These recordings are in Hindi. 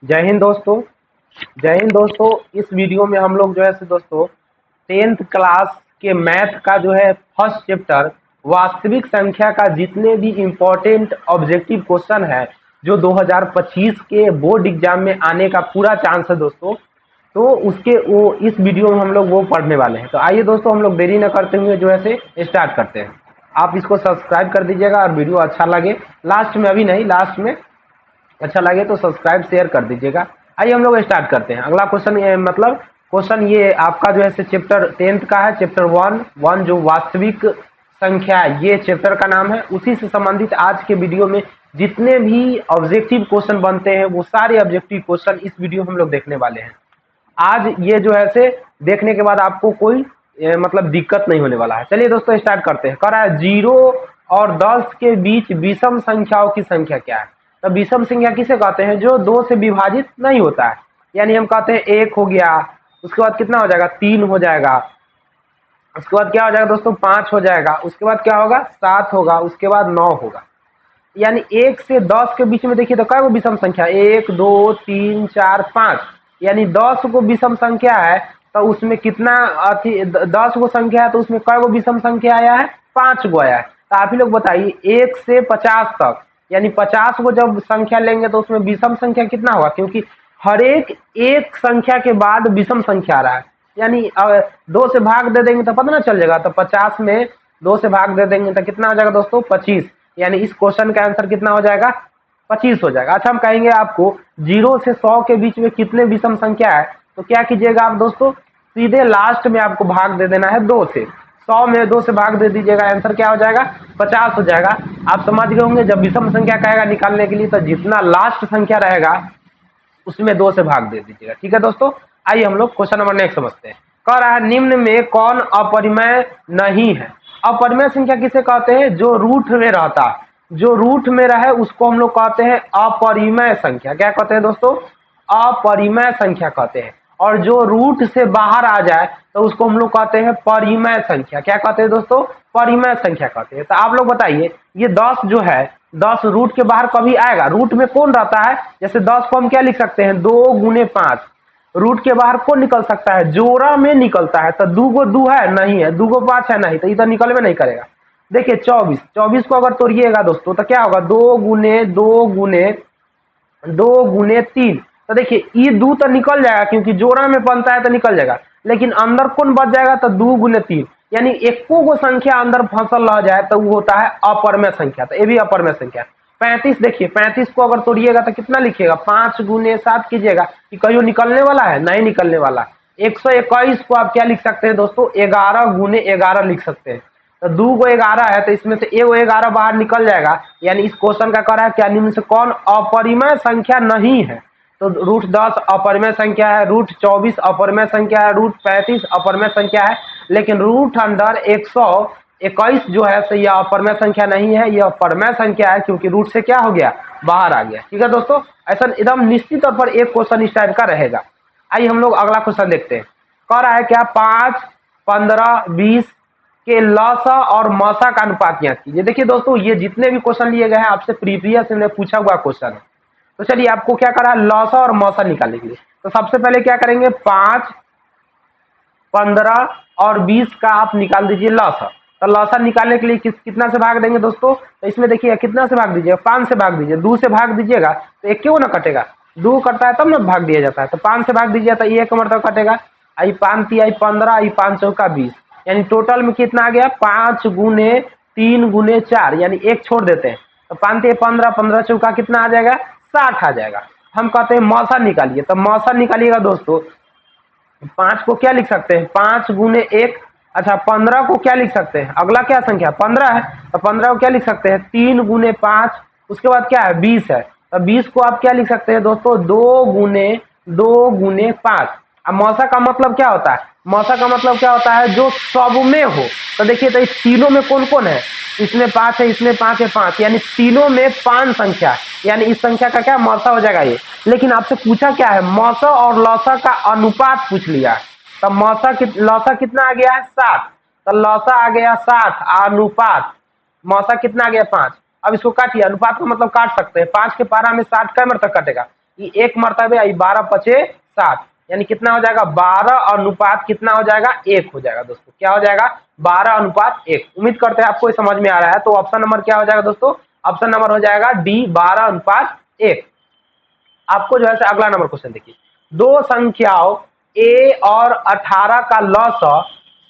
जय हिंद दोस्तों। जय हिंद दोस्तों। इस वीडियो में हम लोग जो है दोस्तों 10th क्लास के मैथ का जो है फर्स्ट चैप्टर वास्तविक संख्या का जितने भी इम्पोर्टेंट ऑब्जेक्टिव क्वेश्चन है जो 2025 के बोर्ड एग्जाम में आने का पूरा चांस है दोस्तों, तो उसके वो इस वीडियो में हम लोग वो पढ़ने वाले हैं। तो आइए दोस्तों हम लोग देरी न करते हुए जो है स्टार्ट करते हैं। आप इसको सब्सक्राइब कर दीजिएगा और वीडियो अच्छा लगे लास्ट में, अभी नहीं लास्ट में, अच्छा लगे तो सब्सक्राइब शेयर कर दीजिएगा। आइए हम लोग स्टार्ट करते हैं। अगला क्वेश्चन मतलब क्वेश्चन ये आपका जो है चैप्टर 10th का है, चैप्टर वन जो वास्तविक संख्या है, ये चैप्टर का नाम है। उसी से संबंधित आज के वीडियो में जितने भी ऑब्जेक्टिव क्वेश्चन बनते हैं वो सारे ऑब्जेक्टिव क्वेश्चन इस वीडियो में हम लोग देखने वाले हैं। आज ये जो है देखने के बाद आपको कोई मतलब दिक्कत नहीं होने वाला है। चलिए दोस्तों स्टार्ट करते हैं। कह रहा है 0 और 10 के बीच विषम संख्याओं की संख्या क्या है। तो विषम संख्या किसे कहते हैं? जो 2 से विभाजित नहीं होता है। यानी हम कहते हैं 1 हो गया, उसके बाद कितना हो जाएगा 3 हो जाएगा, उसके बाद क्या हो जाएगा दोस्तों 5 हो जाएगा, उसके बाद क्या होगा 7 होगा, उसके बाद 9 होगा। यानी 1 से 10 के बीच में देखिए तो क्या विषम संख्या 1 2 3 4 5, यानी 10 को विषम संख्या है तो उसमें कितना 10 को संख्या है तो उसमें कई गो विषम संख्या आया है? 5 गो आया है। तो आप ही लोग बताइए 1 से 50 तक, यानी 50 को जब संख्या लेंगे तो उसमें विषम संख्या कितना होगा? क्योंकि हर एक संख्या के बाद विषम संख्या आ रहा है। यानी 2 से भाग दे देंगे तो पता ना चल जाएगा। तो 50 में 2 से भाग दे देंगे तो कितना हो जाएगा दोस्तों 25। यानी इस क्वेश्चन का आंसर कितना हो जाएगा 25 हो जाएगा। अच्छा हम कहेंगे आपको 0 से 100 के बीच में कितने विषम संख्या है, तो क्या कीजिएगा आप दोस्तों सीधे लास्ट में आपको भाग दे देना है 2 से। 100 में 2 से भाग दे दीजिएगा, आंसर क्या हो जाएगा 50 हो जाएगा। आप समझ गए होंगे जब विषम संख्या कहेगा निकालने के लिए तो जितना लास्ट संख्या रहेगा उसमें 2 से भाग दे दीजिएगा। ठीक है दोस्तों, आइए हम लोग क्वेश्चन नंबर नेक्स्ट समझते हैं। कह रहा है निम्न में कौन अपरिमेय नहीं है। अपरिमेय संख्या किसे कहते हैं? जो रूट में रहता है, जो रूट में रहे उसको हम लोग कहते हैं अपरिमेय संख्या। क्या कहते हैं दोस्तों? अपरिमेय संख्या कहते हैं। और जो रूट से बाहर आ जाए तो उसको हम लोग कहते हैं परिमेय संख्या। क्या कहते हैं दोस्तों? परिमेय संख्या कहते हैं। तो आप लोग बताइए ये 10 जो है 10 रूट के बाहर कभी आएगा? रूट में कौन रहता है? जैसे 10 को हम क्या लिख सकते हैं 2 गुने 5। रूट के बाहर कौन निकल सकता है? जोड़ा में निकलता है। तो 2 गो 2 है नहीं है, 2 गो 5 है नहीं, तो इधर निकलवे नहीं करेगा। देखिए 24 को अगर तोड़िएगा दोस्तों तो क्या होगा 2 गुने 2 गुने 2 गुने 3। तो देखिए ये 2 तो निकल जाएगा क्योंकि जोड़ा में बनता है तो निकल जाएगा, लेकिन अंदर कौन बच जाएगा? तो 2 गुने 3, यानी एको को संख्या अंदर फंसल रह जाए तो वो होता है अपरिमेय संख्या। तो ये भी अपरिमेय संख्या। 35 देखिए 35 को अगर तोड़िएगा तो कितना लिखिएगा 5 गुने 7 कीजिएगा कि कहीं निकलने वाला है? नहीं निकलने वाला। 121 को आप क्या लिख सकते हैं दोस्तों 11 गुने 11 लिख सकते हैं। तो 2 को 11 है तो इसमें से एगो 11 बाहर निकल जाएगा। यानी इस क्वेश्चन का कह रहा है क्या निम्न से कौन अपरिमेय संख्या नहीं है? तो रूट 10 अपरिमेय संख्या है, रूट 24 अपरिमेय संख्या है, रूट 35 अपरिमेय संख्या है, लेकिन रूट अंडर 121 जो है तो यह अपरिमेय संख्या नहीं है, यह परिमेय संख्या है क्योंकि रूट से क्या हो गया बाहर आ गया। ठीक है दोस्तों, ऐसा एकदम निश्चित तौर पर एक क्वेश्चन इस टाइप का रहेगा। आइए हम लोग अगला क्वेश्चन देखते हैं। कह रहा है क्या 5, 15, 20 के लसा और मसा का अनुपात ज्ञात कीजिए। देखिए दोस्तों ये जितने भी क्वेश्चन लिए गए हैं आपसे प्रीवियस में पूछा हुआ क्वेश्चन है। तो चलिए आपको क्या करा लसा और मसा निकालने के लिए तो सबसे पहले क्या करेंगे 5, 15 और 20 का आप निकाल दीजिए लसा। तो लसा निकालने के लिए कितना से भाग देंगे दोस्तों? तो इसमें देखिए कितना से भाग दीजिएगा 5 से भाग दीजिए। 2 से भाग दीजिएगा तो एक क्यों ना कटेगा, 2 कटता है तब ना भाग दिया जाता है। तो 5 से भाग दीजिए तो एक मरतब कटेगा। आई 5 आई 15 आई 5 चौका 20, यानी टोटल में कितना आ गया 5 गुने 3 गुने 4, यानी एक छोड़ देते हैं तो 5 15, 15 चौका कितना आ जाएगा 60 आ जाएगा। हम कहते हैं मौसा निकालिए। तो मौसा निकालिएगा दोस्तों 5 को क्या लिख सकते हैं 5 गुने 1। अच्छा 15 को क्या लिख सकते हैं? अगला क्या संख्या 15 है तो 15 को क्या लिख सकते हैं 3 गुने 5। उसके बाद क्या है 20 है तो 20 को आप क्या लिख सकते हैं दोस्तों 2 गुने 5। अब मौसा का मतलब क्या होता है? मौसा का मतलब क्या होता है जो सब में हो। तो देखिए तो इस तीनों में कौन कौन है? इसमें 5 है, इसमें 5 है, 5, यानी तीनों में 5 संख्या, यानी इस संख्या का क्या मौसा हो जाएगा ये। लेकिन आपसे पूछा क्या है मौसा और लौसा का अनुपात पूछ लिया। तो लौसा कितना आ गया है 60, तो लौसा आ गया 60, अनुपात मौसा कितना आ गया 5। अब इसको काटिए, अनुपात का मतलब काट सकते हैं 5 के पारा में 60 कै मर तक कटेगा ये 1 मरतबे, ये 12 पचे 60, यानी कितना हो जाएगा 12 अनुपात कितना हो जाएगा 1 हो जाएगा दोस्तों। क्या हो जाएगा 12 अनुपात 1। उम्मीद करते हैं आपको ये समझ में आ रहा है। तो ऑप्शन नंबर क्या हो जाएगा दोस्तों, ऑप्शन नंबर हो जाएगा डी 12 अनुपात 1। आपको जो है अगला नंबर क्वेश्चन देखिए, दो संख्याओं a और 18 का लॉसा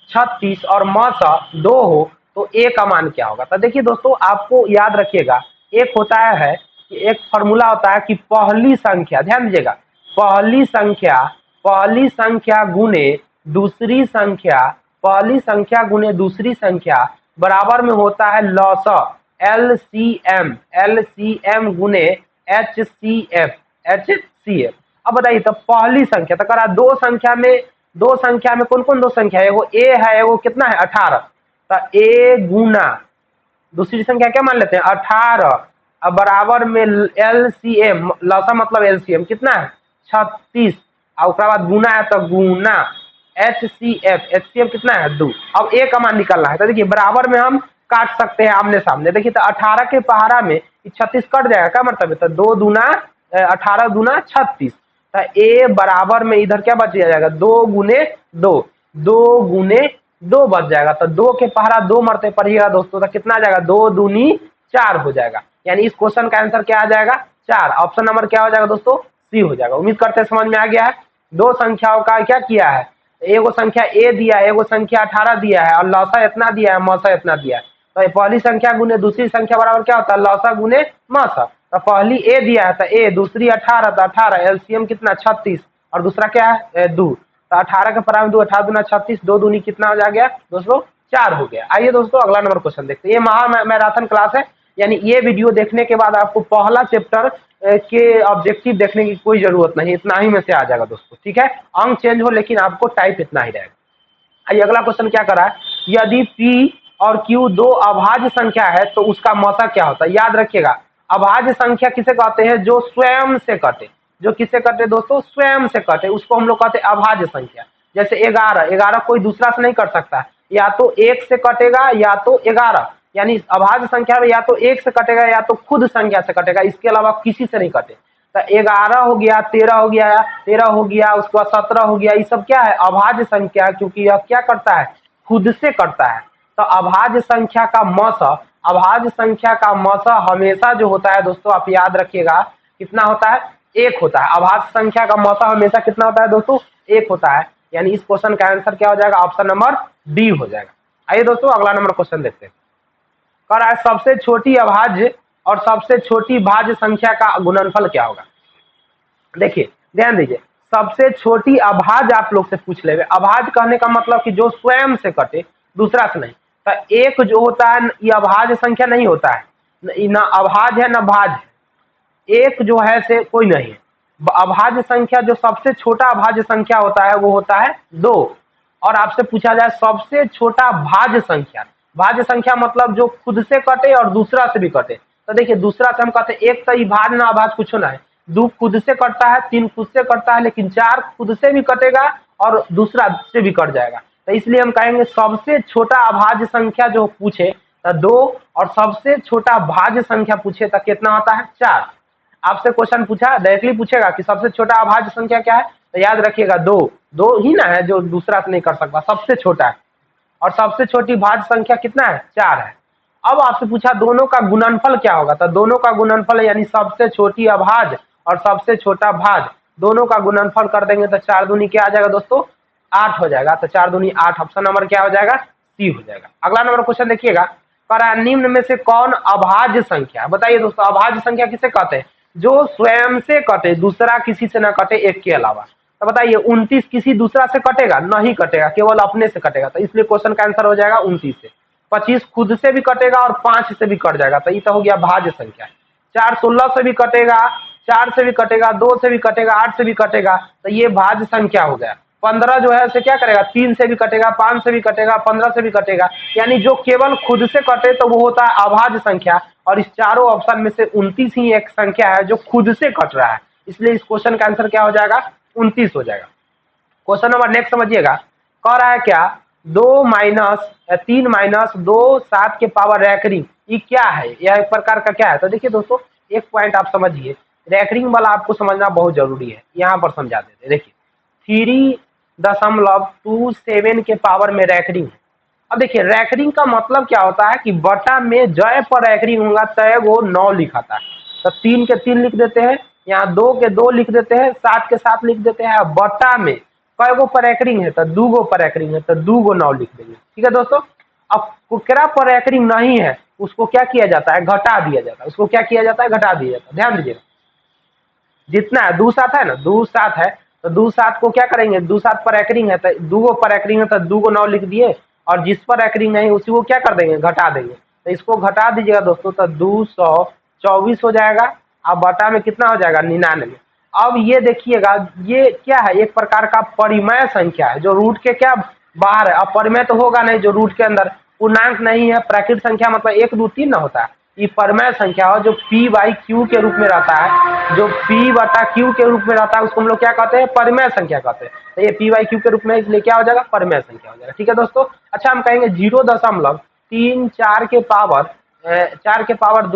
36 और मौसा 2 हो तो a का मान क्या होगा। तो देखिए दोस्तों, आपको याद रखिएगा, एक होता है कि एक फॉर्मूला होता है कि पहली संख्या, ध्यान दीजिएगा, पहली संख्या गुने दूसरी संख्या, पहली संख्या गुने दूसरी संख्या बराबर में होता है लॉसा एलसीएम गुने एचसीएफ। अब बताइए, तो पहली संख्या तो करा दो संख्या में कौन कौन दो संख्या है, एगो ए है, एगो कितना है 18, तो ए गुना दूसरी संख्या क्या मान लेते हैं 18, अब बराबर में एलसीएम, लौसा मतलब एलसीएम कितना है 36, और उसके बाद गुना है तो गुना एचसीएफ कितना है 2। अब ए का मान निकालना है, तो देखिए बराबर में हम काट सकते हैं आमने सामने। देखिए तो 18 के पहाड़ा में 36 कट जाएगा, क्या मतलब है, तो 2 दूना 18 दूना 36, तो ए बराबर में इधर क्या बच जाएगा 2 गुने 2, 2 गुने 2 बच जाएगा, तो 2 के पहाड़ा 2 मरते पड़िएगा दोस्तों, तो कितना आ जाएगा 2 दूनी 4 हो जाएगा। यानी इस क्वेश्चन का आंसर क्या आ जाएगा 4। ऑप्शन नंबर क्या हो जाएगा दोस्तों, सी हो जाएगा। उम्मीद करते हैं समझ में आ गया है। दो संख्याओं का क्या किया है, एगो संख्या ए दिया है, एगो संख्या 18 दिया है, और लौसा इतना दिया है, मौसा इतना दिया है, तो पहली संख्या गुने दूसरी संख्या बराबर क्या होता है लौसा गुने मौसा। तो पहली ए दिया है तो ए, दूसरी 18 तो 18, एलसीएम कितना 36, और दूसरा क्या है 2, तो 18 के पराम 2, 18 दूना 36, 2 दूनी कितना हो जाएगा दोस्तों 4 हो गया। आइए दोस्तों अगला नंबर क्वेश्चन देखते हैं। ये महा मैराथन क्लास है, यानी ये वीडियो देखने के बाद आपको पहला चैप्टर के ऑब्जेक्टिव देखने की कोई जरूरत नहीं, इतना ही में से आ जाएगा दोस्तों, ठीक है। अंक चेंज हो लेकिन आपको टाइप इतना ही रहेगा। आइए अगला क्वेश्चन क्या करा है, यदि P और Q दो अभाज्य संख्या है तो उसका मौसा क्या होता है। याद रखिएगा, अभाज्य संख्या किसे कहते हैं, जो स्वयं से कटे, जो किससे कटे दोस्तों, स्वयं से कटे, उसको हम लोग कहते हैं अभाज्य संख्या। जैसे 11 कोई दूसरा से नहीं कट सकता, या तो 1 से कटेगा या तो 11, यानी अभाज्य संख्या में या तो 1 से कटेगा या तो खुद संख्या से कटेगा, इसके अलावा किसी से नहीं कटे। तो 11 हो गया, 13 हो गया, 13 हो गया, उसके बाद 17 हो गया, ये सब क्या है अभाज्य संख्या, क्योंकि यह क्या करता है खुद से करता है। तो अभाज्य संख्या का मौसा, अभाज्य संख्या का मौसा हमेशा जो होता है दोस्तों, आप याद रखिएगा कितना होता है 1 होता है। अभाज्य संख्या का मौसा हमेशा कितना होता है दोस्तों 1 होता है। यानी इस क्वेश्चन का आंसर क्या हो जाएगा, ऑप्शन नंबर डी हो जाएगा। आइए दोस्तों अगला नंबर क्वेश्चन देखते हैं। कह रहा है सबसे छोटी अभाज्य और सबसे छोटी भाज्य संख्या का गुणनफल क्या होगा। देखिए ध्यान दीजिए, सबसे छोटी अभाज्य आप लोग से पूछ ले, अभाज्य कहने का मतलब कि जो स्वयं से कटे, दूसरा से नहीं। तो एक जो होता है ये अभाज्य संख्या नहीं होता है, ना अभाज्य है ना भाज्य है, एक जो है से कोई नहीं है। अभाज्य संख्या जो सबसे छोटा अभाज्य संख्या होता है वो होता है 2। और आपसे पूछा जाए सबसे छोटा भाज्य संख्या, भाज्य संख्या मतलब जो खुद से कटे और दूसरा से भी कटे। तो देखिए दूसरा से हम कहते हैं एक तो ये भाज्य ना अभाज्य कुछ ना है, 2 खुद से कटता है, 3 खुद से कटता है, लेकिन 4 खुद से भी कटेगा और दूसरा से भी कट जाएगा। तो इसलिए हम कहेंगे सबसे छोटा अभाज्य संख्या जो पूछे तो 2, और सबसे छोटा भाज्य संख्या पूछे तो कितना होता है 4। आपसे क्वेश्चन पूछा डायरेक्टली पूछेगा कि सबसे छोटा अभाज्य संख्या क्या है, तो याद रखिएगा 2 ही ना है, जो दूसरा से नहीं कर सकता, सबसे छोटा है। और सबसे छोटी भाज्य संख्या कितना है 4 है। अब आपसे पूछा दोनों का गुणनफल क्या होगा, तो दोनों का गुणनफल यानी सबसे छोटी अभाज्य और सबसे छोटा भाज्य दोनों का गुणनफल कर देंगे तो 4 दूनी क्या आ जाएगा दोस्तों 8 हो जाएगा। तो 4 दूनी 8, ऑप्शन नंबर क्या हो जाएगा सी हो जाएगा। अगला नंबर क्वेश्चन देखिएगा, पर निम्न में से कौन अभाज्य संख्या, बताइए दोस्तों अभाज्य संख्या किसे कहते हैं, जो स्वयं से कटे, दूसरा किसी से ना कटे एक के अलावा। तो बताइए 29 किसी दूसरा से कटेगा, नहीं कटेगा, केवल अपने से कटेगा, तो इसलिए क्वेश्चन का आंसर हो जाएगा 29 से। 25 खुद से भी कटेगा और 5 से भी कट जाएगा, तो ये तो हो गया भाज्य संख्या। 4 16 से भी कटेगा, 4 से भी कटेगा, 2 से भी कटेगा, 8 से भी कटेगा, तो ये भाज्य संख्या हो गया। 15 जो है उसे क्या करेगा 3 से भी कटेगा, 5 से भी कटेगा, 15 से भी कटेगा, यानी जो केवल खुद से कटे तो वो होता है अभाज्य संख्या। और इस चारों ऑप्शन में से 29 ही एक संख्या है जो खुद से कट रहा है, इसलिए इस क्वेश्चन का आंसर क्या हो जाएगा 29 हो जाएगा। क्वेश्चन नंबर नेक्स्ट समझिएगा, कह रहा है क्या 3 माइनस 2 7 के पावर रैकरिंग, ये क्या है, यह एक प्रकार का क्या है। तो देखिए दोस्तों एक पॉइंट आप समझिए, रैकरिंग वाला आपको समझना बहुत जरूरी है, यहाँ पर समझा देते। देखिए 3.27 के पावर में रैकरिंग है। अब देखिए रैकरिंग का मतलब क्या होता है कि बटा में जय पर रैकरिंग होगा तय वो 9 लिखाता है, तो 3 के 3 लिख देते हैं, यहाँ 2 के 2 लिख देते हैं, 7 के 7 लिख देते हैं। बटा में कय गो पर रैकरिंग है, तो 2 गो पर रैकरिंग है, तो 2 गो 9 लिख देंगे। ठीक है दोस्तों। अब कुकरा पर रैकरिंग नहीं है, उसको क्या किया जाता है, घटा दिया जाता है। उसको क्या किया जाता है, घटा दिया जाता है। ध्यान दीजिएगा, जितना है 2 7 है ना, 2 7 है, तो 2 7 को क्या करेंगे, 2 7 पर रैकरिंग है, तो 2 गो पर रैकरिंग है, तो 2 गो 9 लिख दिए, और जिस पर रैकरिंग नहीं उसी को क्या कर देंगे, घटा देंगे। तो इसको घटा दीजिएगा दोस्तों, तो 224 हो जाएगा। अब बटा में कितना हो जाएगा, 99। अब ये देखिएगा, ये क्या है, एक प्रकार का परिमेय संख्या है जो रूट के क्या बाहर है। अब परिमेय तो होगा नहीं जो रूट के अंदर, पूर्णांक नहीं है, प्राकृत संख्या मतलब 1 2 3 ना होता है। ये परिमेय संख्या हो जो पी बाई क्यू के रूप में रहता है, जो पी बटा क्यू के रूप में रहता है, उसको हम लोग क्या कहते हैं, परिमेय संख्या कहते हैं। तो ये पी बाई क्यू के रूप में, इसलिए क्या हो जाएगा, परिमेय संख्या हो जाएगा। ठीक है दोस्तों। अच्छा हम कहेंगे 0.34 के पावर 4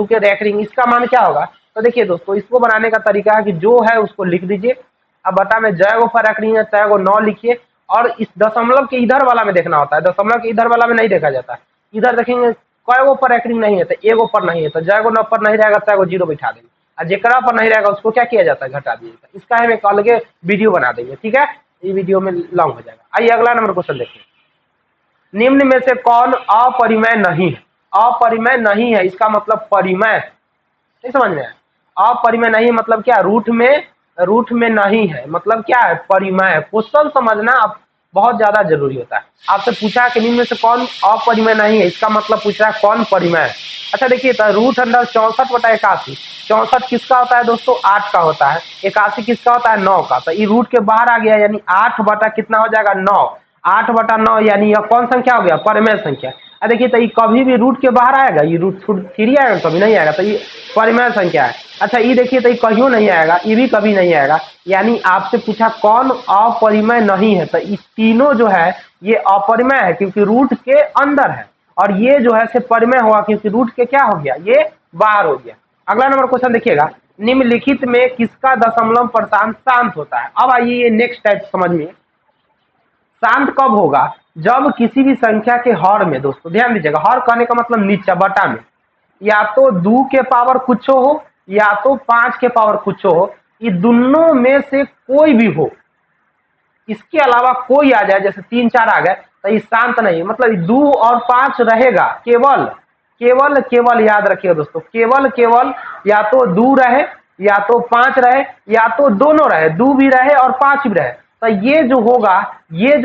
के रैकरिंग, इसका मान क्या होगा। तो देखिए दोस्तों, इसको बनाने का तरीका है कि जो है उसको लिख दीजिए। अब बता में जय गो पर रैकरिंग है, तय गो 9 लिखिए, और इस दशमलव के इधर वाला में देखना होता है, दशमलव के इधर वाला में नहीं देखा जाता। इधर देखेंगे कय गो पर रैकरिंग नहीं है, तो एगो पर नहीं है, तो जय गो 9 पर नहीं रहेगा, तय गो 0 बैठा देंगे, और जेकरा पर नहीं रहेगा उसको क्या किया जाता है, घटा दिया जाता है। इसका हम एक अलग वीडियो बना देंगे। ठीक है, ये वीडियो में लॉन्ग हो जाएगा। आइए अगला नंबर क्वेश्चन देखिए। निम्न में से कौन अपरिमेय नहीं है। अपरिमेय नहीं है, इसका मतलब परिमेय, नहीं समझ में आया। अपरिमेय नहीं मतलब क्या, रूट में नहीं है, मतलब क्या है, परिमेय। क्वेश्चन समझना अब बहुत ज्यादा जरूरी होता है। आपसे पूछा कि निम्न में से कौन अपरिमेय नहीं है, इसका मतलब पूछ रहा है कौन परिमेय है। अच्छा देखिए, तो रूट अंडर 64/81, 64 किसका होता है दोस्तों, 8 का होता है। 81 किसका होता है, 9 का। तो ये रूट के बाहर आ गया, यानी 8 बटा कितना हो जाएगा, 9। 8 बटा 9 यानी यह कौन संख्या हो गया, परिमेय संख्या। देखिए, तो ये कभी भी रूट के बाहर आएगा, ये रूट थ्री आएगा, कभी नहीं आएगा, तो ये परिमेय संख्या है। अच्छा ये देखिए, तो ये कहीं नहीं आएगा, ये भी कभी नहीं आएगा। यानी आपसे पूछा कौन अपरिमेय नहीं है, तो ये तीनों जो है ये अपरिमेय है क्योंकि रूट के अंदर है, और ये जो है से परिमेय हुआ क्योंकि रूट के क्या हो गया, ये बाहर हो गया। अगला नंबर क्वेश्चन देखिएगा, निम्नलिखित में किसका दशमलव प्रशांत शांत होता है। अब आइए ये नेक्स्ट टाइप समझ में, शांत कब होगा, जब किसी भी संख्या के हर में, दोस्तों ध्यान दीजिएगा, हर कहने का मतलब नीचा बटा में, या तो 2 के पावर कुछ हो या तो 5 के पावर कुछ हो, ये दोनों में से कोई भी हो, इसके अलावा कोई आ जाए, जैसे 3 4 आ गए, तो ये शांत नहीं है। मतलब 2 और 5 रहेगा, केवल केवल केवल याद रखिएगा दोस्तों, केवल केवल या तो 2 रहे या तो 5 रहे या तो दोनों रहे, 2 भी रहे और 5 भी रहे, तो ये जो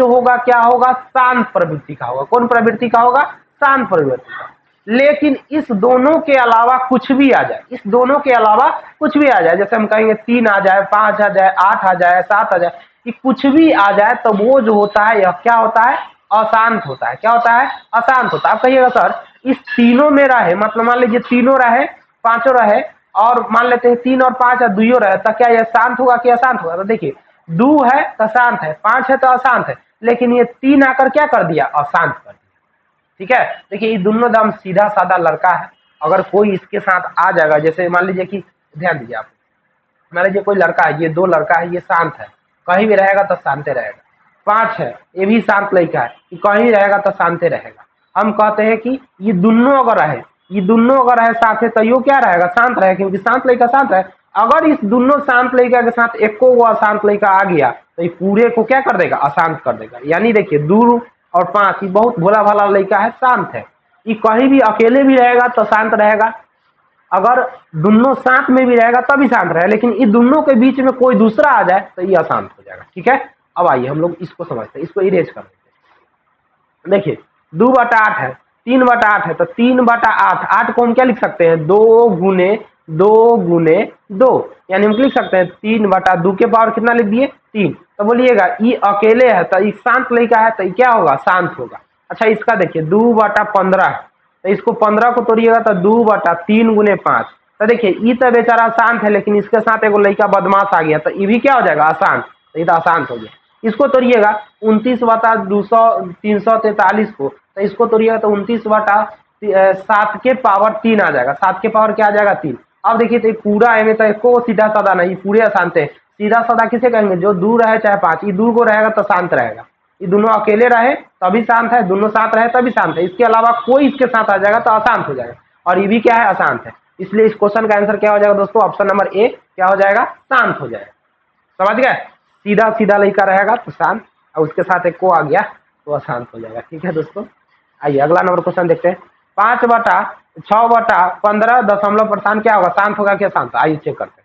होगा क्या होगा, शांत प्रवृत्ति का होगा। कौन प्रवृत्ति का होगा, शांत प्रवृत्ति का। लेकिन इस दोनों के अलावा कुछ भी आ जाए, इस दोनों के अलावा कुछ भी आ जाए, जैसे हम कहेंगे 3 आ जाए, 5 आ जाए, 8 आ जाए, 7 आ जाए, कि कुछ भी आ जाए, तो वो जो होता है यह क्या होता है, अशांत होता है। क्या होता है, अशांत होता है। आप कहिएगा सर इस तीनों में रहे, मतलब मान लीजिए तीनों रहे, पांचों रहे, और मान लेते हैं 3 और 5 या 2 रहे, तो क्या यह शांत होगा कि अशांत होगा। तो देखिए 2 है तो शांत है, 5 है तो अशांत है, लेकिन ये 3 आकर क्या कर दिया, अशांत कर दिया। ठीक है, देखिए ये दोनों दम सीधा साधा लड़का है। अगर कोई इसके साथ आ जाएगा, जैसे मान लीजिए कि, ध्यान दीजिए आप, मान लीजिए कोई लड़का है, ये 2 लड़का है, ये शांत है, कहीं भी रहेगा तो शांति रहेगा। 5 है, ये भी शांत लड़का है, कि कहीं रहेगा तो शांति रहेगा। हम कहते हैं कि ये दोनों अगर रहे, ये दोनों अगर है साथ है, तो यो क्या रहेगा, शांत रहेगा, क्योंकि शांत लड़का शांत है। अगर इस दोनों शांत लड़का के साथ एक को अशांत लड़का आ गया, तो ये पूरे को क्या कर देगा, अशांत कर देगा। यानी देखिए 2 और 5, ये बहुत भोला भाला लड़का है, शांत है, ये कहीं भी अकेले भी रहेगा तो शांत रहेगा, अगर दोनों साथ में भी रहेगा तभी शांत रहेगा, लेकिन इन दोनों के बीच में कोई दूसरा आ जाए तो ये अशांत हो जाएगा। ठीक है, अब आइए हम लोग इसको समझते हैं, इसको इरेज कर देते हैं। देखिए 2/8 है, 3/8 है, तो 3/8, 8 को हम क्या लिख सकते हैं, 2 गुने 2, यानी हम लिख सकते हैं 3/2 के पावर कितना लिख दिए, 3। तो बोलिएगा ये अकेले है, तो ये शांत लड़का है, तो ये क्या होगा, शांत होगा। अच्छा इसका देखिए 2/15 है, तो इसको 15 को तोड़िएगा तो 2/3 गुने 5। तो देखिए ये तो बेचारा शांत है, लेकिन इसके साथ एक लड़का बदमाश आ गया, तो ये भी क्या हो जाएगा, अशांत, तो ये तो अशांत हो गया। इसको तोड़िएगा 29/343 को, तो इसको तोड़िएगा तो 29/7 के पावर 3 आ जाएगा। 7 के पावर क्या आ जाएगा, 3। अब देखिए तो पूरा है में तो एको सीधा साधा नहीं, पूरे अशांत है। सीधा साधा किसे कहेंगे? जो दूर रहे चाहे 5, ये दूर को रहेगा तो शांत रहेगा। ये दोनों अकेले रहे तभी शांत है, दोनों साथ रहे तभी शांत है। इसके अलावा कोई इसके साथ आ जाएगा तो अशांत हो जाएगा, और ये भी क्या है? अशांत है। इसलिए इस क्वेश्चन का आंसर क्या हो जाएगा दोस्तों? ऑप्शन नंबर ए क्या हो जाएगा? शांत हो जाएगा। समझ गए? सीधा सीधा लड़का रहेगा तो शांत, और उसके साथ एक को आ गया तो अशांत हो जाएगा। ठीक है दोस्तों, आइए अगला नंबर क्वेश्चन देखते हैं। 5/6/15 क्या होगा? शांत होगा क्या शांत? आइए चेक करते हैं।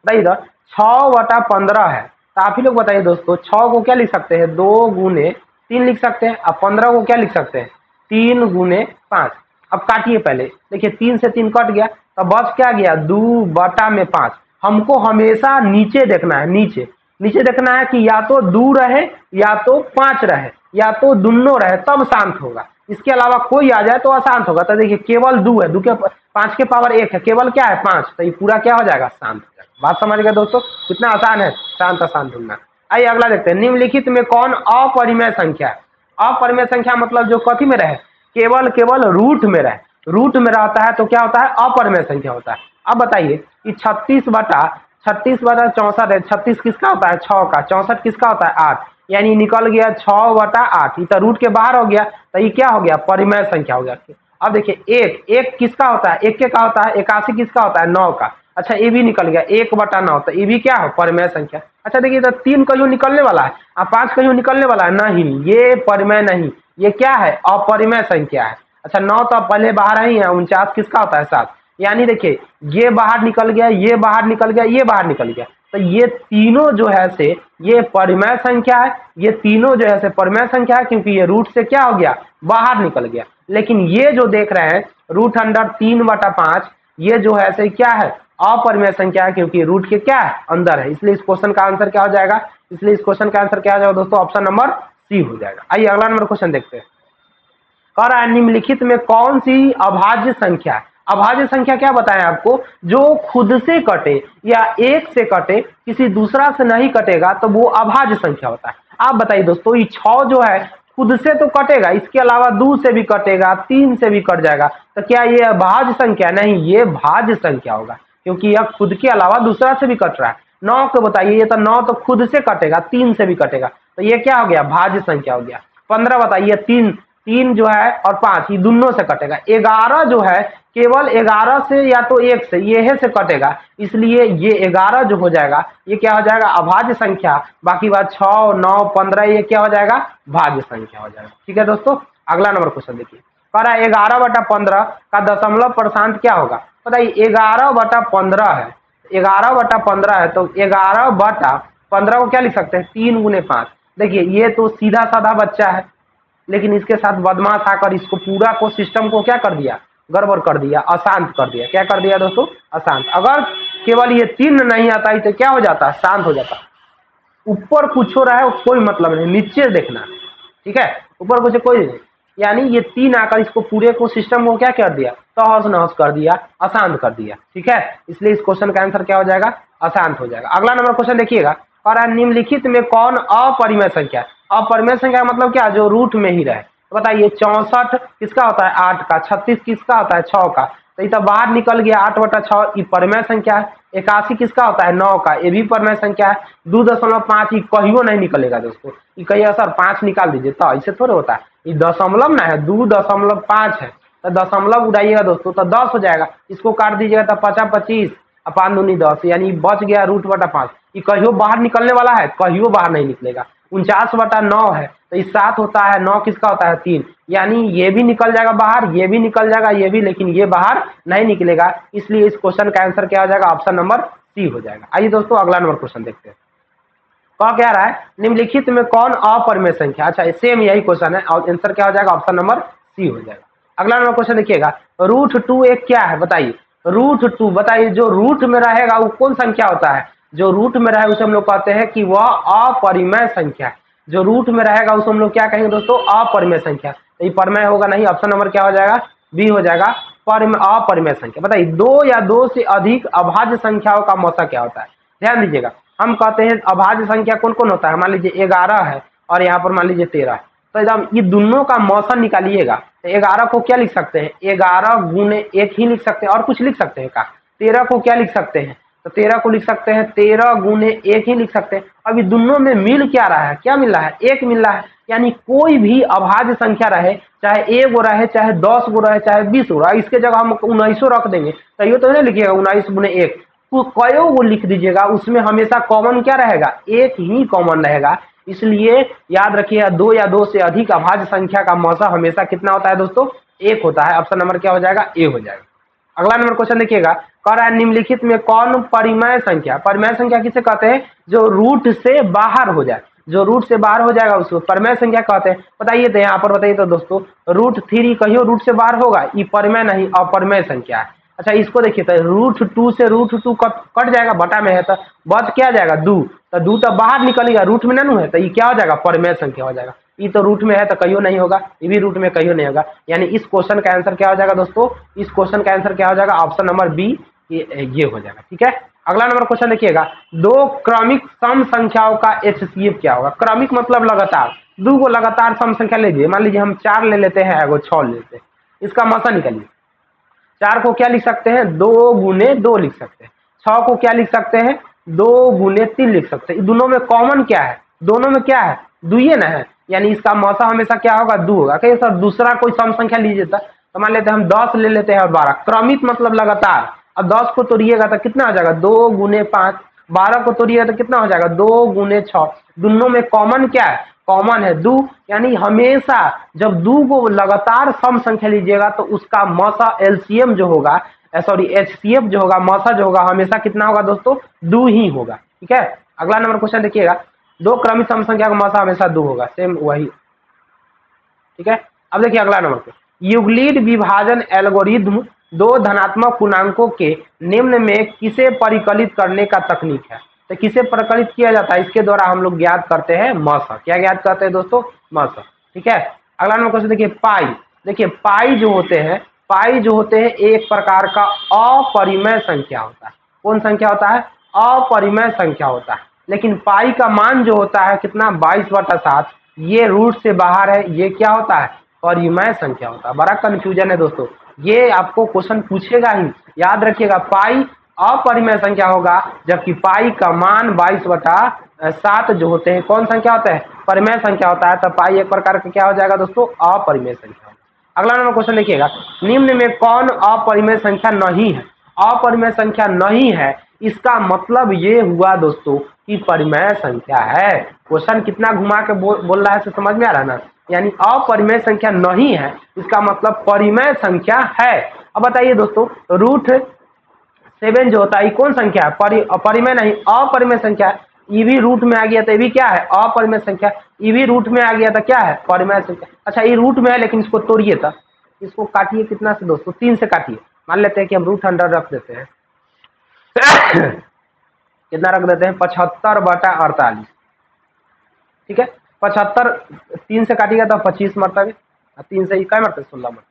बताइए इधर 6/15 है, तो आप ही लोग बताइए दोस्तों, 6 को क्या लिख सकते हैं? 2 × 3 लिख सकते हैं। अब 15 को क्या लिख सकते हैं? 3 × 5। अब काटिए पहले, देखिए 3 से 3 कट गया, तो बच क्या गया? 2/5। हमको हमेशा नीचे देखना है, नीचे नीचे देखना है कि या तो 2 रहे या तो 5 रहे या तो दोनों रहे, तब शांत होगा। इसके अलावा कोई आ जाए तो अशांत होगा। तो देखिए केवल 2 है, 2 के 5 के पावर 1 है, केवल क्या है? 5। तो ये पूरा क्या हो जाएगा? शांत हो जाएगा। बात समझ गए दोस्तों? कितना आसान है शांत अशांत ढूंढना। आइए अगला देखते हैं। निम्नलिखित में कौन अपरिमेय संख्या है? अपरिमेय संख्या मतलब जो कथी में रहे? केवल केवल रूट में रहे। रूट में रहता है तो क्या होता है? अपरिमेय संख्या होता है। अब बताइए कि 36/64 है। 36 किसका होता है? 6 का। 64 किसका होता है? 8। यानी निकल गया 6/8। ये तो रूट के बाहर हो गया, तो ये क्या हो गया? परिमेय संख्या हो गया। अब देखिए एक किसका होता है? एक के का होता है? 81 किसका होता है? 9 का। अच्छा ये भी निकल गया 1/9, तो ये भी क्या है? परिमेय संख्या। अच्छा देखिए तो 3 कहीं निकलने वाला है और 5 कहीं निकलने वाला है? नहीं, ये परिमेय नहीं, ये क्या है? अपरिमेय संख्या है। अच्छा 9 तो पहले बाहर ही है। 49 किसका होता है? 7। यानी देखिए ये बाहर निकल गया, ये बाहर निकल गया, ये बाहर निकल गया, तो ये तीनों जो है से ये परिमेय संख्या है। ये तीनों जो है से परिमेय संख्या है, क्योंकि ये रूट से क्या हो गया? बाहर निकल गया। लेकिन ये जो देख रहे हैं √3/5, ये जो है से क्या है? अपरिमेय संख्या है, क्योंकि रूट के क्या है? अंदर है। इसलिए इस क्वेश्चन का आंसर क्या हो जाएगा? इसलिए इस क्वेश्चन का आंसर क्या हो जाएगा दोस्तों? ऑप्शन नंबर सी हो जाएगा। आइए अगला नंबर क्वेश्चन देखते हैं। कह रहा है निम्नलिखित में कौन सी अभाज्य संख्या है? अभाज्य संख्या क्या बताएं आपको? जो खुद से कटे या एक से कटे, किसी दूसरा से नहीं कटेगा तो वो अभाज्य संख्या होता है। आप बताइए दोस्तों, ये 6 जो है खुद से तो कटेगा, इसके अलावा 2 से भी कटेगा, 3 से भी कट जाएगा, तो क्या ये अभाज्य संख्या? नहीं, ये भाज्य संख्या होगा, क्योंकि यह खुद के अलावा दूसरा से भी कट रहा है। 9 को बताइए, ये तो 9 तो खुद से कटेगा, 3 से भी कटेगा, तो ये क्या हो गया? भाज्य संख्या हो गया। 15 बताइए, 3 जो है और 5 ये दोनों से कटेगा। 11 जो है केवल 11 से या तो 1 से, ये से कटेगा, इसलिए ये 11 जो हो जाएगा ये क्या हो जाएगा? अभाज्य संख्या। बाकी बात 6, 9, 15 ये क्या हो जाएगा? भाज्य संख्या हो जाएगा। ठीक है दोस्तों, अगला नंबर क्वेश्चन देखिए। कह रहा है 11/15 का दशमलव प्रशांत क्या होगा? बताइए 11/15 है, 11/15 है, तो 11/15 को क्या लिख सकते हैं? 3 × 5। देखिए ये तो सीधा साधा बच्चा है, लेकिन इसके साथ बदमाश आकर इसको पूरा को सिस्टम को क्या कर दिया? गड़बड़ कर दिया, अशांत कर दिया। क्या कर दिया दोस्तों? अशांत। अगर केवल ये 3 नहीं आता है तो क्या हो जाता? शांत हो जाता। ऊपर कुछ हो रहा है कोई मतलब नहीं, नीचे देखना। ठीक है, ऊपर कुछ कोई नहीं। यानी ये 3 आकर इसको पूरे को सिस्टम को क्या कर दिया? तहस नहस कर दिया, अशांत कर दिया। ठीक है, इसलिए इस क्वेश्चन का आंसर क्या हो जाएगा? अशांत हो जाएगा। अगला नंबर क्वेश्चन देखिएगा, और निम्नलिखित में कौन अपरिमेय संख्या है? अपरिमेय संख्या का मतलब क्या? जो रूट में ही रहे। तो बताइए 64 किसका होता है? 8 का। 36 किसका होता है? 6 का। तो ये तो बाहर निकल गया 8/6, ये परिमेय संख्या है। 81 किसका होता है? 9 का, ये भी परिमेय संख्या है। 2.5 ये कहियो नहीं निकलेगा दोस्तों। ये कहिए सर 5 निकाल दीजिए, तो ऐसे थोड़े होता है। ये दशमलव ना है, 2.5 है, तो दशमलव उड़ाइएगा दोस्तों तो 10 हो जाएगा। इसको काट दीजिएगा तो 50 25 और 5 दूनी 10, यानी बच गया √5। ये कहियो बाहर निकलने वाला है? कहियो बाहर नहीं निकलेगा। 49/9 है, तो ये 7 होता है, 9 किसका होता है? 3, यानी ये भी निकल जाएगा बाहर, ये भी निकल जाएगा, ये भी, लेकिन ये बाहर नहीं निकलेगा। इसलिए इस क्वेश्चन का आंसर क्या हो जाएगा? ऑप्शन नंबर सी हो जाएगा। आइए दोस्तों अगला नंबर क्वेश्चन देखते हैं। क्या रहा है? निम्नलिखित में कौन अपरिमेय संख्या? अच्छा सेम यही क्वेश्चन है, और आंसर क्या हो जाएगा? ऑप्शन नंबर सी हो जाएगा। अगला नंबर क्वेश्चन देखिएगा, √2 एक क्या है? बताइए √2, बताइए जो रूट में रहेगा वो कौन संख्या होता है? जो रूट में रहे उसे हम लोग कहते हैं कि वह अपरिमेय संख्या है। जो रूट में रहेगा उसे हम लोग क्या कहेंगे दोस्तों? अपरिमेय संख्या। तो ये परिमेय होगा नहीं, ऑप्शन नंबर क्या हो जाएगा? बी हो जाएगा, अपरिमेय संख्या। बताइए 2 या 2 से अधिक अभाज्य संख्याओं का मौसा क्या होता है? ध्यान दीजिएगा, हम कहते हैं अभाज्य संख्या कौन कौन होता है? मान लीजिए 11 है और यहाँ पर मान लीजिए 13 है, तो एकदम ये दोनों का मौसा निकालिएगा तो 11 को क्या लिख सकते हैं, 11 गुने 1 ही लिख सकते हैं, और कुछ लिख सकते हैं का? 13 को क्या लिख सकते हैं, तो 13 को लिख सकते हैं 13 गुने 1 ही लिख सकते हैं। अभी दोनों में मिल क्या रहा है, क्या मिल रहा है, 1 मिल रहा है। यानी कोई भी अभाज्य संख्या रहे, चाहे 1 गो रहे, चाहे 10 गो रहे, चाहे 20 गो रहे, इसके जगह हम 19 रख देंगे तो ये तो नहीं लिखिएगा 19 गुने 1, तो कयो वो लिख दीजिएगा, उसमें हमेशा कॉमन क्या रहेगा, 1 ही कॉमन रहेगा। इसलिए याद रखिएगा 2 या 2 से अधिक अभाज्य संख्या का मौसा हमेशा कितना होता है दोस्तों, 1 होता है। ऑप्शन नंबर क्या हो जाएगा, ए हो जाएगा। अगला नंबर क्वेश्चन देखिएगा, कह रहा है निम्नलिखित में कौन परिमेय संख्या, परिमेय संख्या किसे कहते हैं, जो रूट से बाहर हो जाए, जो रूट से बाहर हो जाएगा उसको परिमेय संख्या कहते हैं। बताइए तो यहाँ पर बताइए तो दोस्तों, √3 कहियो रूट से बाहर होगा, ये परिमेय नहीं अपरिमेय संख्या है। अच्छा इसको देखिए तो √2 से √2 कट जाएगा, बटा में है तो बच क्या जाएगा 2, तो 2 तो बाहर निकलेगा, रूट में नहीं है तो ये क्या हो जाएगा, परिमेय संख्या हो जाएगा। ये तो रूट में है तो कहियो नहीं होगा, ये भी रूट में कहियो नहीं होगा। यानी इस क्वेश्चन का आंसर क्या हो जाएगा दोस्तों, इस क्वेश्चन का आंसर क्या हो जाएगा, ऑप्शन नंबर बी ये हो जाएगा। ठीक है, अगला नंबर क्वेश्चन देखिएगा, 2 क्रमिक सम संख्याओं का HCF क्या होगा। क्रमिक मतलब लगातार, 2 को लगातार सम संख्या लीजिए, मान लीजिए हम 4 ले लेते हैं, एगो 6 ले लेते हैं, इसका मौसा निकालिए। 4 को क्या लिख सकते हैं, 2 गुने 2 लिख सकते हैं। 6 को क्या लिख सकते हैं, 2 गुने 3 लिख सकते हैं। दोनों में कॉमन क्या है, दोनों में क्या है, 2 ही ना है, यानी इसका मौसा हमेशा क्या होगा, 2 होगा। कहिए सर दूसरा कोई सम संख्या लीजिए तो मान लेते हैं हम 10 ले लेते हैं और 12, क्रमिक मतलब लगातार। अब 10 को तोड़िएगा तो कितना हो जाएगा, 2 गुने 5, 12 को तोड़िएगा तो कितना हो जाएगा, 2 गुने 6। दोनों में कॉमन क्या है, कॉमन है 2, यानी हमेशा जब 2 को लगातार सम संख्या लीजिएगा तो उसका मौसा LCM जो होगा, सॉरी HCF जो होगा, मौसा जो होगा हमेशा कितना होगा दोस्तों, 2 ही होगा। ठीक है, अगला नंबर क्वेश्चन देखिएगा, 2 क्रमिक सम संख्या का मौसा हमेशा 2 होगा, सेम वही। ठीक है, अब देखिए अगला नंबर पे, यूक्लिड विभाजन एल्गोरिथ्म 2 धनात्मक पूर्णांकों के निम्न में किसे परिकलित करने का तकनीक है। तो किसे परिकलित किया जाता है, इसके द्वारा हम लोग ज्ञात करते हैं मौसा। क्या ज्ञात करते हैं दोस्तों, मौसा। ठीक है, अगला नंबर क्वेश्चन देखिए, पाई। देखिए पाई जो होते हैं, पाई जो होते हैं एक प्रकार का अपरिमेय संख्या होता है। कौन संख्या होता है, अपरिमेय संख्या होता है। लेकिन पाई का मान जो होता है कितना, 22/7, ये रूट से बाहर है, ये क्या होता है, परिमेय संख्या होता है। बड़ा कंफ्यूजन है दोस्तों, ये आपको क्वेश्चन पूछेगा ही, याद रखिएगा। पाई अपरिमेय संख्या होगा, जबकि पाई का मान 22/7 जो होते हैं कौन संख्या होता है, परिमेय संख्या होता है। तो पाई एक प्रकार का क्या हो जाएगा दोस्तों, अपरिमेय संख्या। अगला नंबर क्वेश्चन देखिएगा, निम्न में कौन अपरिमेय संख्या नहीं है। अपरिमेय संख्या नहीं है, इसका मतलब ये हुआ दोस्तों कि परिमेय संख्या है। क्वेश्चन कितना घुमा के बोल रहा है, तो समझ में आ रहा है ना, यानी अपरिमेय संख्या नहीं है, इसका मतलब परिमेय संख्या है। अब बताइए दोस्तों, √7 जो होता है कौन संख्या है, अपरिमेय नहीं, अपरिमेय संख्या है। ये भी रूट में आ गया तो ये भी क्या है, अपरिमेय संख्या। ये भी रूट में आ गया तो क्या है, परिमेय संख्या। अच्छा ये रूट में है, लेकिन इसको तोड़िए तो, इसको काटिए कितना से दोस्तों, 3 से काटिए। मान लेते हैं कि हम √100 रख देते हैं कितना रख देते हैं, 75/48। ठीक है, 75 3 से काटिएगा तो 25 मरतबे, 3 से क्या मरते 16 मरतबे,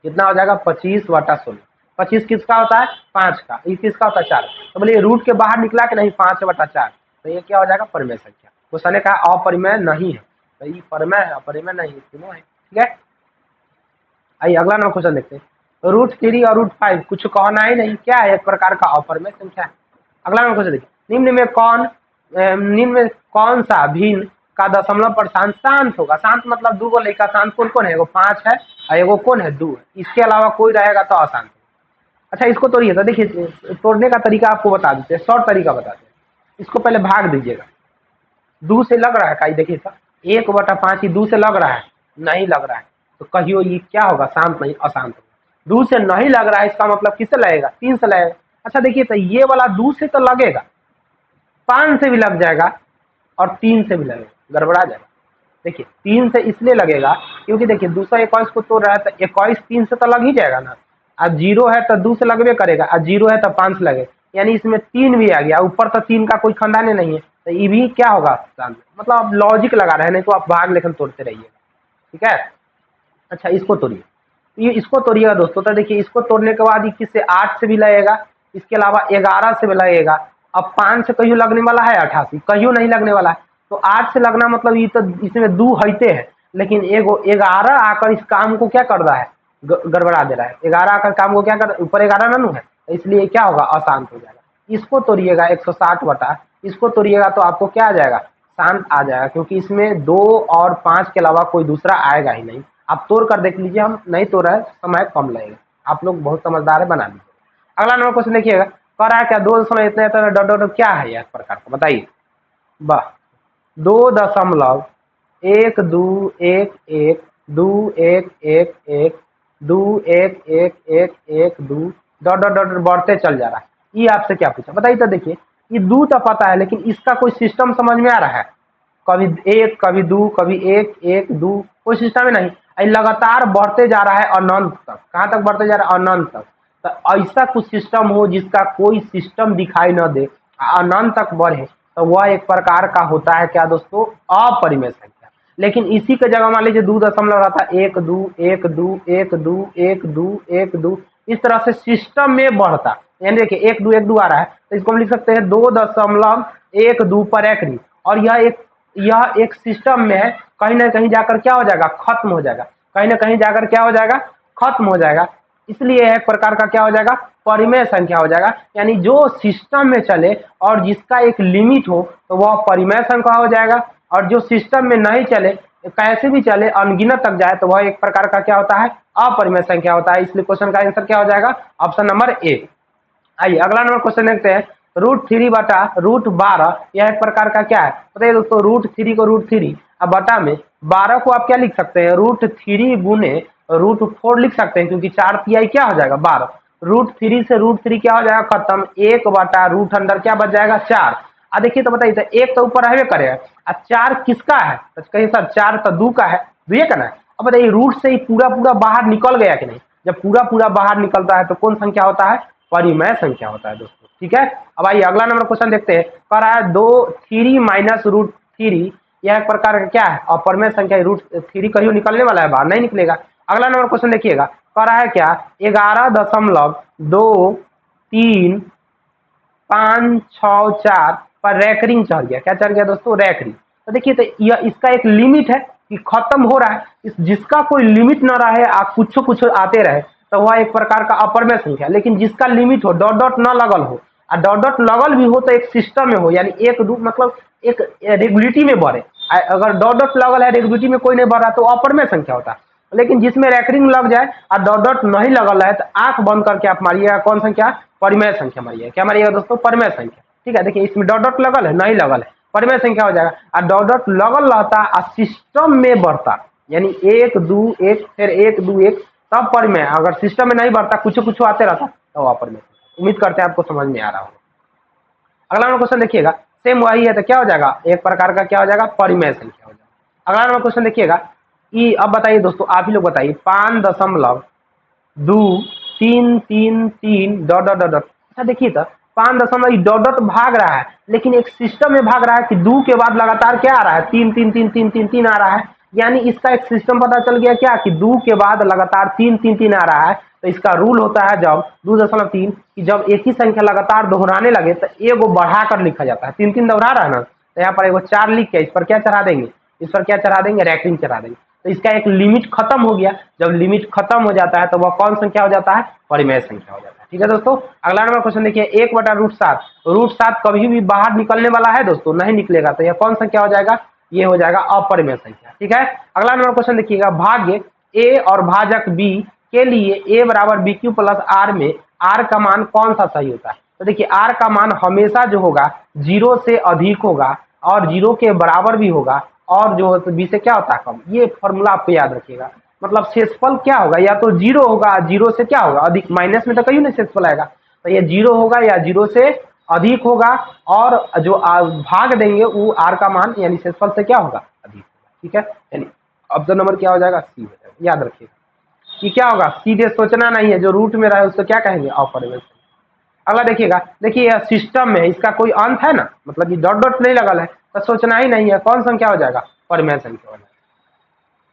कितना हो जाएगा 25/16। 25 किसका होता है, 5 का। ये किसका होता है, 4। तो बोलिए रूट के बाहर निकला कि नहीं, 5/4, तो ये क्या हो जाएगा, परिमेय संख्या। क्वेश्चन ने कहा अपरिमेय नहीं है, तो ये परिमेय है, अपरिमेय नहीं, तीनों है। ठीक है, आइए अगला नंबर क्वेश्चन देखते हैं, √3 और √5 कुछ कहना ही नहीं, क्या है, एक प्रकार का अपरिमेय संख्या है। अगला नंबर क्वेश्चन देखिए, निम्न में कौन सा भिन्न का दशमलव प्रशांत शांत होगा। शांत मतलब 2 को लेकर शांत कौन कौन है, एगो 5 है और एगो कौन है 2 है, इसके अलावा कोई रहेगा तो अशांत। अच्छा इसको तोड़िए तो देखिए, तोड़ने का तरीका आपको बता देते हैं, शॉर्ट तरीका बताते हैं। इसको पहले भाग दीजिएगा, 2 से लग रहा है कहीं, देखिए सर 1/5 ही 2 से लग रहा है, नहीं लग रहा है, तो कहियो ये क्या होगा, शांत नहीं अशांत होगा। 2 से नहीं लग रहा है, इसका मतलब किससे लगेगा, 3 से लगेगा। अच्छा देखिए तो ये वाला 2 से तो लगेगा, 5 से भी लग जाएगा और 3 से भी लगेगा, गड़बड़ा जाएगा। देखिए 3 से इसलिए लगेगा क्योंकि देखिए 221 को तोड़ रहा है तो 21 3 से तो लग ही जाएगा ना। अब 0 है तो 2 से लगबे करेगा, और 0 है तो 5 से लगे, यानी इसमें 3 भी आ गया, ऊपर तो 3 का कोई खानदान नहीं है, तो ये भी क्या होगा, मतलब आप लॉजिक लगा रहे हैं, नहीं तो आप भाग लेखन तोड़ते रहिएगा। ठीक है, अच्छा इसको तोड़िए, ये इसको तोड़िएगा दोस्तों, तो देखिए इसको तोड़ने के बाद 21 से 8 से भी लगेगा, इसके अलावा 11 से भी लगेगा। अब 5 से कहियो लगने वाला है 88, कहियो नहीं लगने वाला है, तो 8 से लगना मतलब ये तो इसमें 2 हईते है, लेकिन एगो 11 आकर इस काम को क्या कर रहा है, गड़बड़ा दे रहा है। 11 आकर काम को क्या कर, ऊपर 11 ननू है, तो इसलिए क्या होगा, अशांत हो जाएगा। इसको तोड़िएगा 160 बटा, इसको तोड़िएगा तो आपको क्या आ जाएगा, शांत आ जाएगा, क्योंकि इसमें 2 और 5 के अलावा कोई दूसरा आएगा ही नहीं। आप तोड़ कर देख लीजिए, हम नहीं तोड़ रहे, समय कम लगेगा। आप लोग बहुत समझदार है, बना लीजिए। अगला नंबर क्वेश्चन देखिएगा, कह रहा है क्या 2 इतना इतना डॉट डॉट क्या है यह प्रकार का, बताइए। वाह, 2.1121 डॉट डॉट डॉट बढ़ते चल जा रहा है। ये आपसे क्या पूछा, बताइए तो। देखिए, ये 2 तो पता है, लेकिन इसका कोई सिस्टम समझ में आ रहा है? कभी 1, कभी 2, कभी 1 1 2, कोई सिस्टम ही नहीं। लगातार बढ़ते जा रहा है अनंत तक। कहाँ तक बढ़ते जा रहा है, अनंत तक। तो ऐसा कुछ सिस्टम हो जिसका कोई सिस्टम दिखाई न दे, अनंत तक बढ़े, तो वह एक प्रकार का होता है क्या दोस्तों, अपरिमेय संख्या। लेकिन इसी के जगह मान लीजिए 2 दशमलव रहता है, 1 2 1 2 1 2 1 2 1 2, इस तरह से सिस्टम में बढ़ता, यानी देखिए 1 2 1 2 आ रहा है, तो इसको हम लिख सकते हैं 2.12 पर एकरी। और यह एक सिस्टम में है, कहीं ना कहीं जाकर क्या हो जाएगा, खत्म हो जाएगा। कहीं ना कहीं जाकर क्या हो जाएगा, खत्म हो जाएगा। इसलिए एक प्रकार का क्या हो जाएगा, परिमेय संख्या हो जाएगा। यानी जो सिस्टम में चले और जिसका एक लिमिट हो, तो वह परिमेय संख्या हो जाएगा। और जो सिस्टम में नहीं चले, कैसे भी चले, अनगिनत तक जाए, तो वह एक प्रकार का क्या होता है, अपरिमेय संख्या होता है। इसलिए क्वेश्चन का आंसर क्या हो जाएगा, ऑप्शन नंबर ए। आइए अगला नंबर क्वेश्चन देखते हैं, √3 बटा √12, यह एक प्रकार का क्या है, बताइए दोस्तों। √3 को √3 अब बटा में 12 को आप क्या लिख सकते हैं, √3 गुने √4 लिख सकते हैं, क्योंकि 4 तिहाई क्या हो जाएगा, 12। √3 से √3 क्या हो जाएगा, खत्म। 1 बटा रूट अंडर क्या बच जाएगा, 4। अब देखिए तो बताइए, तो 1 तो ऊपर रहबे करेगा, अब 4 किसका है, तो कहिए सर 4 तो 2 का है, 2 का ना। अब बताइए रूट से ही पूरा पूरा बाहर निकल गया कि नहीं। जब पूरा पूरा बाहर निकलता है तो कौन संख्या होता है, परिमेय संख्या होता है दोस्तों। ठीक है, अब आइए अगला नंबर क्वेश्चन देखते हैं। कह रहा है 3 माइनस √3, यह एक प्रकार का क्या है, अपरिमेय संख्या। √3 कहीं निकलने वाला है, बाहर नहीं निकलेगा। अगला नंबर क्वेश्चन देखिएगा, कह रहा है क्या, 11.23564 पर रैकरिंग चढ़ गया। क्या चढ़ गया दोस्तों, रैकरिंग। तो देखिए, तो यह इसका एक लिमिट है कि खत्म हो रहा है। जिसका कोई लिमिट न रहे, आप कुछ कुछ आते रहे, तो वह एक प्रकार का अपरिमेय संख्या। लेकिन जिसका लिमिट हो, डॉट डॉट न लगल हो, और डॉट डॉट लगल भी हो तो एक सिस्टम में हो, यानी 1 2 मतलब एक रेगुलिटी में बढ़े। अगर डॉट डॉट लगल है, रेगुलिटी में कोई नहीं बढ़ रहा, तो अपरिमेय संख्या होता है। लेकिन जिसमें रैकरिंग लग जाए और डॉट डॉट नहीं लगल है, तो आंख बंद करके आप मारिएगा कौन संख्या, परिमेय संख्या मारिएगा। क्या मारिएगा दोस्तों, परिमेय संख्या। ठीक है, देखिए इसमें डॉट डॉट लगल है, नहीं लगल है, परिमेय संख्या हो जाएगा। और डॉट डॉट लगल रहता और सिस्टम में बढ़ता, यानी 1 2 1 फिर 1 2 1, तब परिमेय। अगर सिस्टम में नहीं बढ़ता, कुछ कुछ आते रहता, तो अपरिमेय। उम्मीद करते हैं आपको समझ में आ रहा होगा। अगला नंबर क्वेश्चन देखिएगा, सेम वही है, तो क्या हो जाएगा, एक प्रकार का क्या हो जाएगा, परिमेय संख्या हो जाएगा। अगला नंबर क्वेश्चन देखिएगा, अब बताइए दोस्तों, आप ही लोग बताइए, 5.2333 डॉट डॉट डॉट। अच्छा देखिए, तो 5 डॉट डॉट भाग रहा है, लेकिन एक सिस्टम में भाग रहा है कि 2 के बाद लगातार क्या आ रहा है, 3 3 3 3 3 3 आ रहा है। यानी इसका एक सिस्टम पता चल गया क्या, कि 2 के बाद लगातार 3 3 3 आ रहा है। तो इसका रूल होता है, जब 2.3 कि जब एक ही संख्या लगातार दोहराने लगे, तो एगो बढ़ाकर लिखा जाता है। 3 3 दोहरा रहा है ना, तो यहाँ पर एगो 4 लिख के इस पर क्या चढ़ा देंगे, इस पर क्या चढ़ा देंगे, रैकरिंग चढ़ा देंगे। तो इसका एक लिमिट खत्म हो गया। जब लिमिट खत्म हो जाता है, तो वह कौन संख्या हो जाता है, परिमेय संख्या हो जाता है। ठीक है दोस्तों, अगला नंबर क्वेश्चन देखिए, 1 बटा √7। √7 कभी भी बाहर निकलने वाला है दोस्तों, नहीं निकलेगा, तो यह कौन संख्या हो जाएगा, ये हो जाएगा अपरिमेय संख्या। ठीक है, अगला नंबर क्वेश्चन देखिएगा, भाग्य a और भाजक b के लिए a बराबर BQ प्लस r में r का मान कौन सा सही होता है। तो देखिए, r का मान हमेशा जो होगा 0 से अधिक होगा और 0 के बराबर भी होगा, और जो b से क्या होता है, कम। ये फॉर्मूला आप याद रखिएगा। मतलब शेषफल क्या होगा, या तो 0 होगा, 0 से क्या होगा, अधिक। माइनस में तो कहीं नहीं शेषफल आएगा, तो ये 0 होगा या 0 से अधिक होगा, और जो भाग देंगे वो r का मान यानी शेषफल से क्या होगा, अधिक होगा। ठीक है, यानी ऑप्शन नंबर क्या हो जाएगा, सी हो जाएगा। याद रखिएगा कि क्या होगा, सीधे सोचना नहीं है, जो रूट में रहे उसको क्या कहेंगे, अपरिमेय। अगला देखिएगा, देखिए यह सिस्टम में इसका कोई अंत है ना, मतलब ये डॉट डॉट नहीं लगल है, तो सोचना ही नहीं है, कौन संख्या हो जाएगा, परिमेय संख्या हो जाएगा।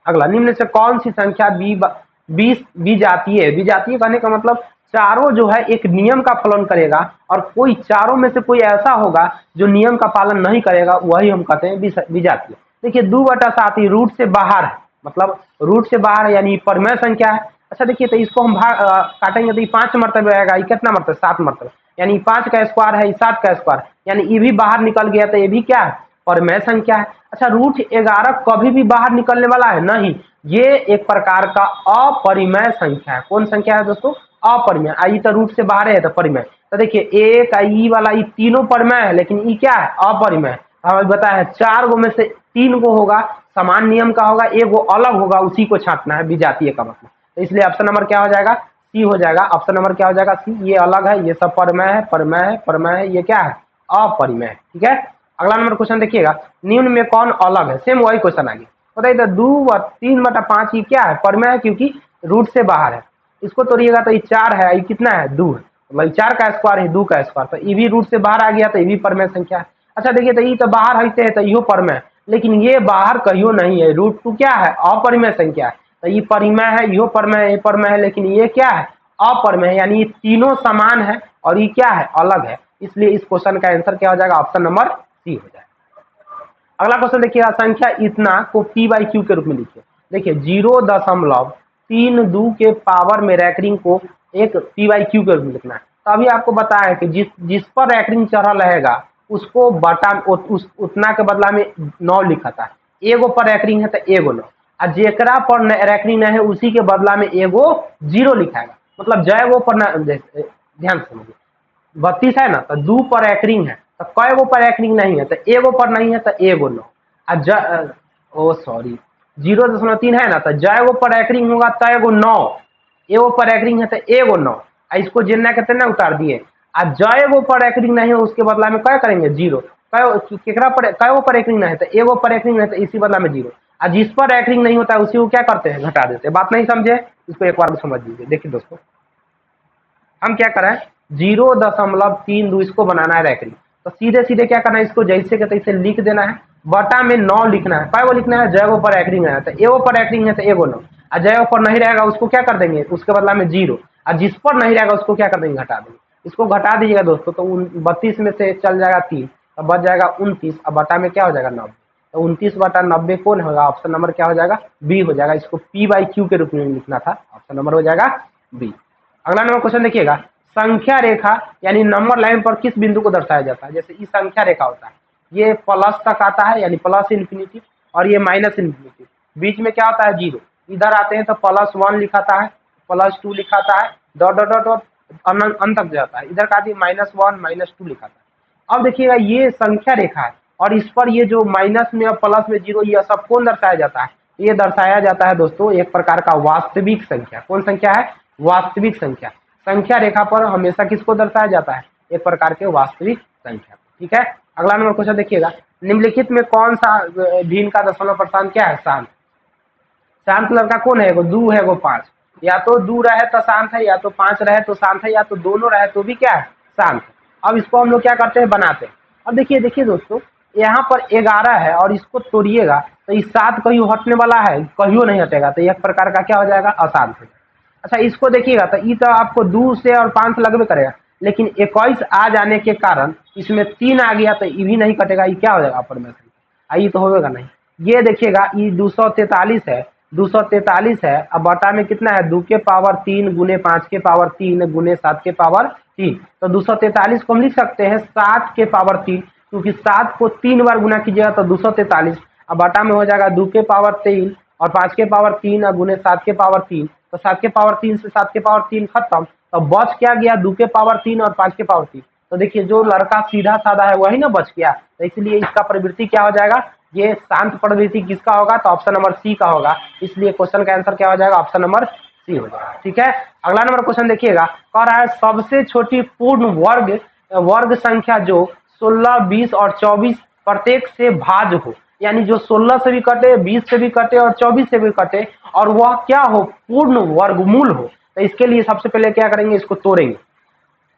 अगला, निम्न से कौन सी संख्या विजातीय कहने का मतलब चारों जो है एक नियम का पालन करेगा, और कोई चारों में से कोई ऐसा होगा जो नियम का पालन नहीं करेगा, वही हम कहते हैं विजातीय। देखिए 2/7 रूट से बाहर है, मतलब रूट से बाहर है यानी परिमेय संख्या है। अच्छा देखिए, तो इसको हम काटेंगे तो ये 5 मरतबे आएगा, ये कितना मरतबे 7 मरतबे, यानी 5 का स्क्वायर है, 7 का स्क्वायर, यानी ये भी बाहर निकल गया, तो ये भी क्या है, परिमेय संख्या है। अच्छा √11 कभी भी बाहर निकलने वाला है नहीं, ये एक प्रकार का अपरिमेय संख्या है। कौन संख्या है दोस्तों, अपरिमेय। आई तो रूट से बाहर है तो परिमेय। तो देखिए एक ई वाला, ये तीनों परिमेय है, लेकिन ये क्या है, अपरिमेय। हमें बताया है 4 गो में से 3 गो होगा समान नियम का होगा, एक गो अलग होगा, उसी को छांटना है विजातीय का मतलब। तो इसलिए ऑप्शन नंबर क्या हो जाएगा, सी हो जाएगा। ऑप्शन नंबर क्या हो जाएगा, सी। ये अलग है, ये सब परिमेय है, परिमेय है, परिमेय है, ये क्या है, अपरिमेय। ठीक है, अगला नंबर क्वेश्चन देखिएगा, निम्न में कौन अलग है। सेम वही क्वेश्चन आगे बताइए, तो 2/3/5 ये क्या है, परिमेय है, क्योंकि रूट से बाहर है। इसको तोड़िएगा तो ये 4 है, ये कितना है, 2 है, मतलब 4 का स्क्वायर है, 2 का स्क्वायर, तो ये भी रूट से बाहर आ गया, तो ये भी परिमेय संख्या है। अच्छा देखिए, तो ये तो बाहर हटते है, तो यो परिमेय, लेकिन ये बाहर कहियो नहीं है, √2 क्या है, अपरिमेय संख्या है। तो ये परिमेय है, यो परिमेय, ये परिमेय है, लेकिन ये क्या है, अपरिमेय, यानी ये तीनों समान है और ये क्या है, अलग है। इसलिए इस क्वेश्चन का आंसर क्या हो जाएगा, ऑप्शन नंबर सी हो जाएगा। अगला क्वेश्चन देखिएगा, संख्या इतना को p/q के रूप में लिखिए। देखिए 0.32 के पावर में रैकरिंग को एक p/q के रूप में लिखना है। तो अभी आपको बताया कि जिस पर रैकरिंग चढ़ल रहेगा उसको बटा उतना के बदला में 9 लिखा था। एगो पर रैकरिंग है तो एगो 9, और जेकरा पर रैकरिंग नहीं है उसी के बदला में एगो 0 लिखाएगा। मतलब जय गो पर ध्यान समझिए, 32 है ना, तो 2 पर रैकरिंग है, तो कई गो पर रैकरिंग नहीं है, तो एगो पर नहीं है तो एगो 9, ओ सॉरी 0.3 है ना, तो जय गो पर रैकरिंग होगा तो एगो 9, एगो पर रैकरिंग है तो एगो 9, इसको जितना के तना उतार दिए। आ जय गो पर रैकरिंग नहीं है उसके बदला में क्या करेंगे, 0। केकरा पर कई पर रैकरिंग नहीं है, तो एगो पर रैकरिंग नहीं है, तो इसी बदला में 0। और जिस पर रैकरिंग नहीं होता है उसी को क्या करते हैं, घटा देते हैं। बात नहीं समझे, इसको एक बार समझ लीजिए। देखिए दोस्तों, हम क्या करें, 0.32 इसको बनाना है रैकरिंग, तो सीधे सीधे क्या करना है, इसको जैसे के तैसे लिख देना है, बटा में 9 लिखना है। क्या वो लिखना है, जय पर रैकरिंग है तो एगो पर रैकरिंग है तो एगो 9, और जय पर नहीं रहेगा उसको क्या कर देंगे, उसके बदला में 0, और जिस पर नहीं रहेगा उसको क्या कर देंगे, घटा देंगे। इसको घटा दीजिएगा दोस्तों, तो 32 में से चल जाएगा 3, तो बच जाएगा 29, और बटा में क्या हो जाएगा 90, तो 29/90 कौन होगा, ऑप्शन नंबर क्या हो जाएगा, बी हो जाएगा। इसको p/q के रूप में लिखना था, ऑप्शन नंबर हो जाएगा बी। अगला नंबर क्वेश्चन देखिएगा, संख्या रेखा यानी नंबर लाइन पर किस बिंदु को दर्शाया जाता है। जैसे ये संख्या रेखा होता है, ये प्लस तक आता है यानी प्लस इन्फिनिटी, और ये माइनस इन्फिनिटी, बीच में क्या होता है, 0। इधर आते हैं तो +1 लिखाता है, +2 लिखाता है, डॉट डॉट डॉट डॉट अंत तक जाता है। इधर का आती है -1 -2 लिखाता है। अब देखिएगा ये संख्या रेखा है, और इस पर ये जो माइनस में और प्लस में 0, ये सब कौन दर्शाया जाता है, ये दर्शाया जाता है दोस्तों एक प्रकार का वास्तविक संख्या। कौन संख्या है, वास्तविक संख्या। संख्या रेखा पर हमेशा किसको दर्शाया जाता है, एक प्रकार के वास्तविक संख्या। ठीक है, अगला नंबर क्वेश्चन देखिएगा, निम्नलिखित में कौन सा भिन्न का दशमलव प्रस्थान क्या है, शांत। शांत लड़का कौन है, एगो 2 है, एगो 5। या तो 2 रहे तो शांत है, या तो 5 रहे तो शांत है, या तो दोनों रहे तो भी क्या है, शांत है। अब इसको हम लोग क्या करते हैं, बनाते हैं। अब देखिए देखिए दोस्तों, यहाँ पर 11 है और इसको तोड़िएगा तो इस 7 कहीं हटने वाला है, कहीं नहीं हटेगा, तो एक प्रकार का क्या हो जाएगा, अशांत हो जाएगा। अच्छा इसको देखिएगा तो ये तो आपको 2 से और 5 से लगभग करेगा, लेकिन 21 आ जाने के कारण इसमें 3 आ गया, तो ये भी नहीं कटेगा, ये क्या हो जाएगा, अपर में ये तो होगा नहीं। ये देखिएगा, ये 243 है, 243 है, अब बटा में कितना है, 2 के पावर 3 गुने 5 के पावर 3 गुने 7 के पावर 3, तो 243 को हम लिख सकते हैं 7 के पावर 3, क्योंकि 7 को 3 बार गुना कीजिएगा तो 243, अब बटा में हो जाएगा 2 के पावर 3 और 5 के पावर 3 और गुने 7 के पावर 3, तो 7 के पावर 3 से 7 के पावर 3 खत्म, तो बच क्या गया, 2 के पावर 3 और 5 के पावर 3। तो देखिए जो लड़का सीधा साधा है वही ना बच गया, तो इसलिए इसका प्रवृत्ति क्या हो जाएगा, ये शांत प्रवृत्ति किसका होगा, तो ऑप्शन नंबर सी का होगा। इसलिए क्वेश्चन का आंसर क्या हो जाएगा, ऑप्शन नंबर सी हो जाएगा। ठीक है, अगला नंबर क्वेश्चन देखिएगा, कह रहा है सबसे छोटी पूर्ण वर्ग संख्या जो 16, 20 और 24 प्रत्येक से भाज्य हो, यानी जो 16 से भी कटे, 20 से भी कटे और 24 से भी कटे, और वह क्या हो, पूर्ण वर्गमूल हो। तो इसके लिए सबसे पहले क्या करेंगे, इसको तोड़ेंगे।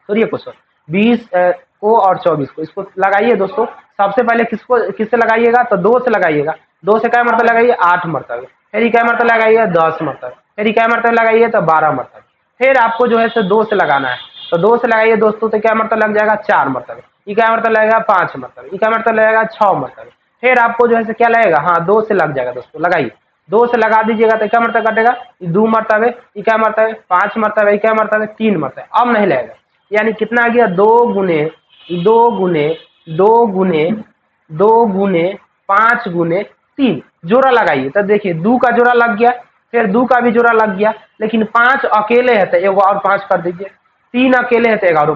तोड़िए क्वेश्चन, 20 को और 24 को, इसको लगाइए दोस्तों। सबसे पहले किससे लगाइएगा, तो 2 से लगाइएगा। 2 से क्या मरतबा लगाइए, 8 मरतबे, फिर क्या मरतबा लगाइए, 10 मरतबे, फिर क्या मरतबा लगाइए, तो 12 मरतबे, फिर आपको जो है 2 से लगाना है, तो 2 से लगाइए दोस्तों, तो क्या मरतबा लग जाएगा, 4 मरतबे, ये क्या मरतबा लगेगा, 5 मरतबे, ये क्या मरतबा लगेगा, 6 मरतबे, फिर आपको जो है क्या लगेगा, हाँ 2 से लग जाएगा दोस्तों, लगाइए। 2 से लगा दीजिएगा तो क्या मरतबा कटेगा, 2 मरतबे, ये क्या मरतबे 5 मरतबे, क्या मरतबे 3 मरतबे। अब नहीं लगेगा, यानी कितना आ गया 2 गुने जोड़ा लगाइए तब देखिए 2 का जोड़ा लग गया, फिर 2 का भी जोड़ा लग गया, लेकिन 5 अकेले है तो एक और 5 कर दीजिए, 3 अकेले है तो 11,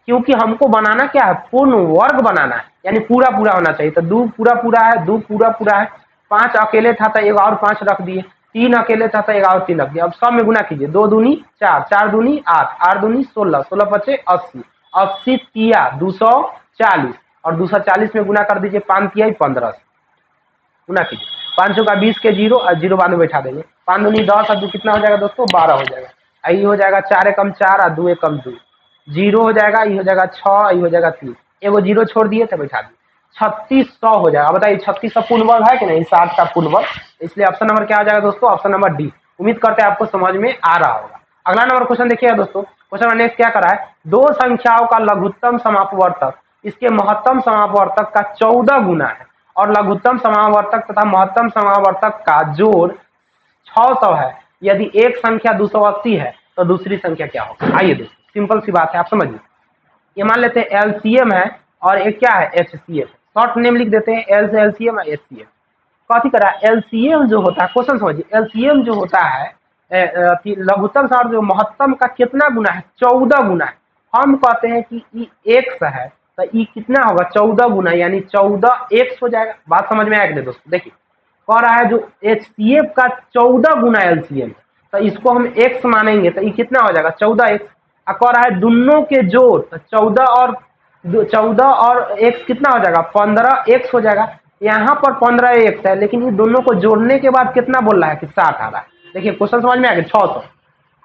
क्योंकि हमको बनाना क्या है, पूर्ण वर्ग बनाना है, यानी पूरा पूरा होना चाहिए। तो 2 पूरा पूरा है, 2 पूरा पूरा है, 5 अकेले था तो एक और 5 रख दिए, 3 अकेले था तो एक और 3 रख दिया। अब सब में गुना कीजिए, 2 दूनी 4, 4 दूनी 8, 8 दूनी 16, 16 पचे 80, 80 तिया 240, और 240 में गुना कर दीजिए, 5 तिया 15 से गुना कीजिए, 500 का 20 के 0 और 0 बाद में बैठा देंगे, 5 दूनी 10 और 2 कितना हो जाएगा दोस्तों 12 हो जाएगा। आई हो जाएगा 4 एकम 4 और 2 एकम 2, 0 हो जाएगा, ये हो जाएगा 6, ये हो जाएगा 3, एगो 0 छोड़ दिए तो बैठा दिए, 3600 हो जाएगा। बताइए 3600 पूर्ण वर्ग है कि नहीं, 60 का पूर्ण वर्ग, इसलिए ऑप्शन नंबर क्या हो जाएगा दोस्तों, ऑप्शन नंबर डी। उम्मीद करते हैं आपको समझ में आ रहा होगा। अगला नंबर क्वेश्चन देखिएगा दोस्तों, क्वेश्चन नंबर नेक्स्ट क्या करा है, दो संख्याओं का लघुत्तम समापवर्तक इसके महत्तम समापवर्तक का 14 गुना है और लघुत्तम समावर्तक तथा महत्तम समावर्तक का जोड़ 600 है। यदि एक संख्या 280 है तो दूसरी संख्या क्या होगा। आइए दोस्तों, सिंपल सी बात है, आप समझिए। ये मान लेते हैं एलसीएम है और एक क्या है एचसीएफ, शॉर्ट नेम लिख देते हैं, एल से एलसीएम और एचसीएफ। कथी करा, एलसीएम जो होता है, क्वेश्चन समझिए, एलसीएम जो होता है लघुत्तम समावर्तक जो महत्तम का कितना गुना है, 14 गुना है। हम कहते हैं कि ई एक्स है तो ई कितना होगा 14 गुना, यानी 14 एक्स हो जाएगा। बात समझ में आएगा दोस्तों। देखिए कह रहा है जो एचसीएफ का 14 गुना एलसीएम है तो इसको हम एक्स मानेंगे तो ये कितना हो जाएगा 14 एक्स। कह रहा है दोनों के जोड़ तो 14 और एक्स कितना हो जाएगा 15 एक्स हो जाएगा। यहाँ पर 15 एक्स है, लेकिन ये दोनों को जोड़ने के बाद कितना बोल रहा है कि 60 आ रहा है। देखिए क्वेश्चन समझ में आ गया, 600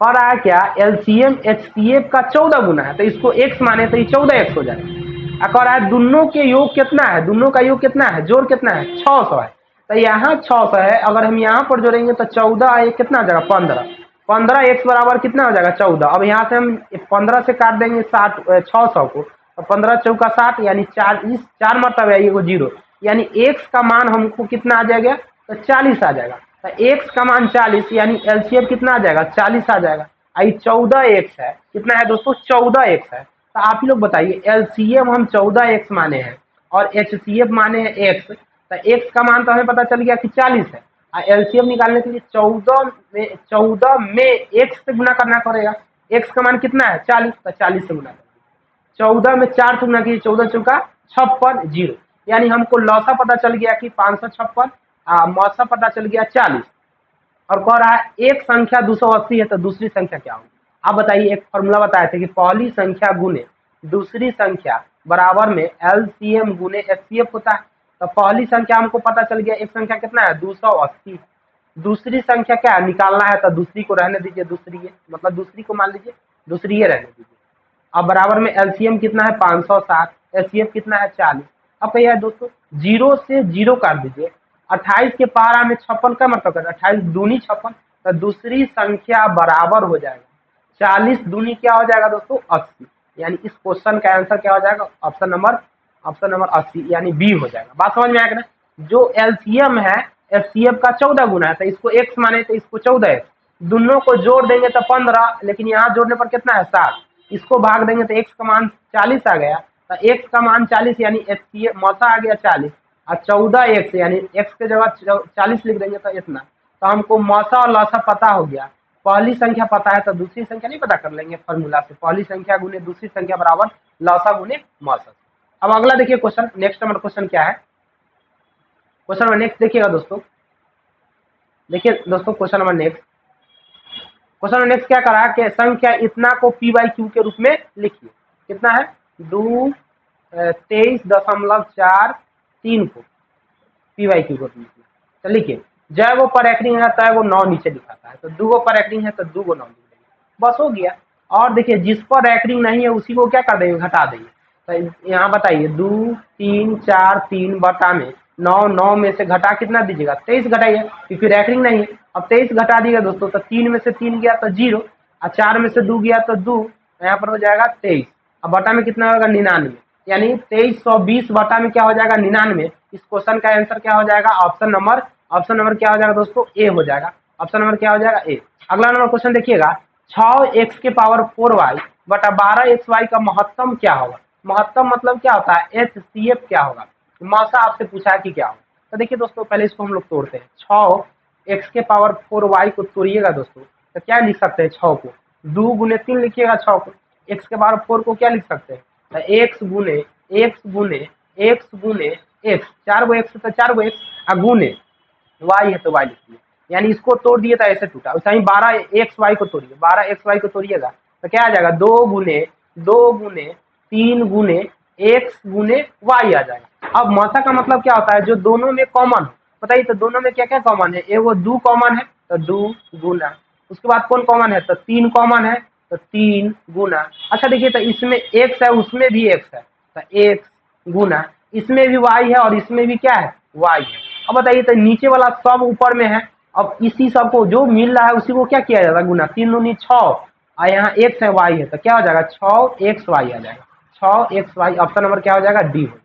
कह रहा है क्या एलसीएम एचसीएफ का 14 गुना है तो इसको एक्स माने तो ये 14 एक्स हो जाएगा। कह रहा है दोनों के योग कितना है, दोनों का योग कितना है, जोड़ कितना है 600 है, तो यहाँ 600 है, अगर हम यहाँ पर जोड़ेंगे तो 14 एक कितना हो जाएगा 15, 15 एक्स बराबर कितना हो जाएगा 14। अब यहाँ से हम 15 से काट देंगे 60 600 को, तो 15 चौका 60 यानी 4 मरतबा है ये 0, यानी एक्स का मान हमको कितना आ जाएगा तो 40 आ जाएगा। तो एक्स का मान 40 यानी एलसीएम कितना आ जाएगा 40 आ जाएगा। आई 14 एक्स है, कितना है दोस्तों 14 एक्स है। तो आप ही लोग बताइए एलसीएम हम 14 एक्स माने हैं और एचसीएफ माने हैं एक्स, तो एक्स का मान तो हमें पता चल गया कि 40 है। एलसीएम निकालने के लिए 14 में एक्स से गुना करना पड़ेगा। एक्स का मान कितना है 40, तो 40 से गुना करेंगे, 14 में 4 से गुना कीजिए, 14 चौका 56 0, यानी हमको लौसा पता चल गया कि 556, मौसा पता चल गया 40। और कह रहा है एक संख्या 280 है तो दूसरी संख्या क्या होगी। आप बताइए, एक फॉर्मूला बताए थे कि पहली संख्या गुने दूसरी संख्या बराबर में एलसीएम गुने एचसीएफ होता है। तो पहली संख्या हमको पता चल गया, एक संख्या कितना है 280, दूसरी संख्या क्या है निकालना है तो दूसरी को रहने दीजिए, दूसरी ये मतलब दूसरी को मान लीजिए, दूसरी ये रहने दीजिए। अब बराबर में एलसीएम कितना है 560, एचसीएफ कितना है 40। अब कहिए दोस्तों 0 से 0 काट दीजिए, 28 के पारा में 56 का मतलब 28 दूनी 56, तो दूसरी संख्या बराबर हो जाएगा 40 दूनी क्या हो जाएगा दोस्तों 80, यानी इस क्वेश्चन का आंसर क्या हो जाएगा ऑप्शन नंबर 80 यानी बी हो जाएगा। बात समझ में आएगा ना। जो एलसीएम है एफसीएफ का 14 गुना है तो इसको एक्स माने तो इसको 14 एक्स, दोनों को जोड़ देंगे तो 15, लेकिन यहाँ जोड़ने पर कितना है 60, इसको भाग देंगे तो एक्स का मान 40 आ गया, तो एक्स का मान 40 यानी एफसीएफ मौसा आ गया 40 और 14 एक्स यानी एक्स के जगह 40 लिख देंगे तो इतना। तो हमको मौसा और लौसा पता हो गया, पहली संख्या पता है तो दूसरी संख्या नहीं पता कर लेंगे फॉर्मूला से, पहली संख्या गुने दूसरी संख्या बराबर लौसा गुने मौसा। अब अगला देखिए क्वेश्चन, नेक्स्ट नंबर क्वेश्चन क्या है, क्वेश्चन नंबर नेक्स्ट देखिएगा दोस्तों। देखिए दोस्तों क्वेश्चन नंबर नेक्स्ट क्या करा है कि संख्या इतना को पी बाई क्यू के रूप में लिखिए। कितना है 23.43 को पी बाई क्यू के रूप में लिखिए। तो लिखिए जय वो पर एक्टिंग है तय वो 9 नीचे दिखाता है, तो 2 गो पर एक्टिंग है तो 2 गो 9 लिख देंगे, बस हो गया। और देखिए जिस पर एक्टिंग नहीं है उसी को क्या कर देंगे घटा देंगे। तो यहाँ बताइए 2 3 4 3 बटा में 9 में से घटा कितना दीजिएगा 23 घटाइए, क्योंकि रैकरिंग नहीं है। अब 23 घटा दिएगा दोस्तों तो 3 में से 3 गया तो 0 और 4 में से 2 गया तो 2, यहाँ पर हो जाएगा 23। अब बटा में कितना होगा 99, यानी 2320 बटा में क्या हो जाएगा 99। इस क्वेश्चन का आंसर क्या हो जाएगा ऑप्शन नंबर ऑप्शन नंबर क्या हो जाएगा दोस्तों, ए हो जाएगा। ऑप्शन नंबर क्या हो जाएगा, ए। अगला नंबर क्वेश्चन देखिएगा, 6x⁴y बटा 12xy का महत्तम क्या होगा। महत्तम मतलब क्या होता है, HCF क्या होगा। मौसा आपसे पूछा है कि क्या होगा। तो देखिए दोस्तों, पहले इसको हम लोग तोड़ते हैं। 6x⁴y को तोड़िएगा दोस्तों, तो क्या लिख सकते हैं, 6 को 2 गुने 3 लिखिएगा, 6 को x⁴ को क्या लिख सकते हैं, तो x गुने x गुने x गुने x, 4 गो x तो 4 गो x गुने y है तो y लिखिए। यानी इसको तोड़ दिए तो ऐसे टूटा। वैसे ही 12xy को तोड़िए, 12xy को तोड़िएगा तो क्या आ जाएगा, 2 गुने 3 गुने x गुने y आ जाएगा। अब मौसा का मतलब क्या होता है, जो दोनों में कॉमन हो। बताइए तो दोनों में क्या क्या कॉमन है, एगो 2 कॉमन है तो 2 गुना, उसके बाद कौन कॉमन है, तो 3 कॉमन है तो 3 गुना। अच्छा देखिए, तो इसमें x है उसमें भी x है तो x गुना, इसमें भी y है और इसमें भी क्या है, y है। अब बताइए तो नीचे वाला सब ऊपर में है, अब इसी सब को जो मिल रहा है उसी को क्या किया जाएगा, गुना। 3 दूनी 6 और यहाँ x है y है तो क्या हो जाएगा, 6xy आ जाएगा। 6xy ऑप्शन नंबर क्या हो जाएगा, डी हो जाएगा।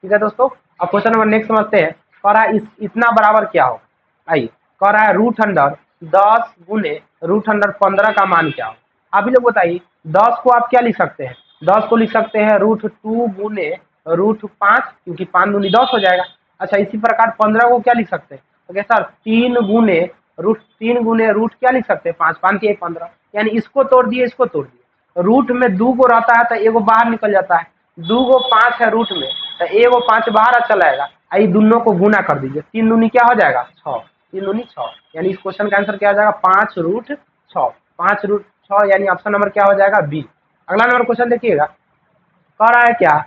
ठीक है दोस्तों, अब क्वेश्चन नंबर नेक्स्ट समझते हैं। कह रहा है इतना बराबर क्या हो। आइए, कह रहा है √10 गुने √15 का मान क्या हो। आप ही लोग बताइए, 10 को आप क्या लिख सकते हैं, 10 को लिख सकते हैं √2 गुने √5, क्योंकि 5 दूनी 10 हो जाएगा। अच्छा, इसी प्रकार 15 को क्या लिख सकते हैं, तो सर 3 गुने रूट क्या लिख सकते हैं, 5 5 के 1 15। यानी इसको तोड़ दिए, इसको तोड़ दिए। रूट में 2 गो रहता है तो एगो बाहर निकल जाता है, 2 गो 5 है रूट में तो एगो 5 बाहर चला आएगा। आई दोनों को गुना कर दीजिए, 3 दूनी क्या हो जाएगा, 6, 3 दूनी 6। यानी इस क्वेश्चन का आंसर क्या हो जाएगा, 5√6, 5√6 यानी ऑप्शन नंबर क्या हो जाएगा, बी। अगला नंबर क्वेश्चन देखिएगा, कह रहा है क्या,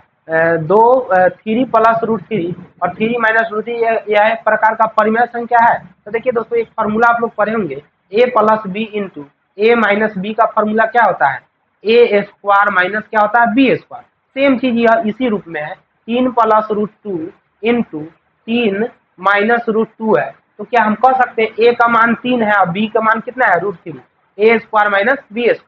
3 प्लस √3 और 3 माइनस √3 यह एक प्रकार का परिमेय संख्या है। तो देखिए दोस्तों, एक फार्मूला आप लोग पढ़े होंगे, a plus B into A minus B का फार्मूला क्या होता है, a² माइनस क्या होता है, b²। सेम चीज यह इसी रूप में है, 3 प्लस √2 इंटू 3 माइनस √2 है। तो क्या हम कह सकते हैं, a का मान 3 है और b का मान कितना है, √3, a² माइनस b²।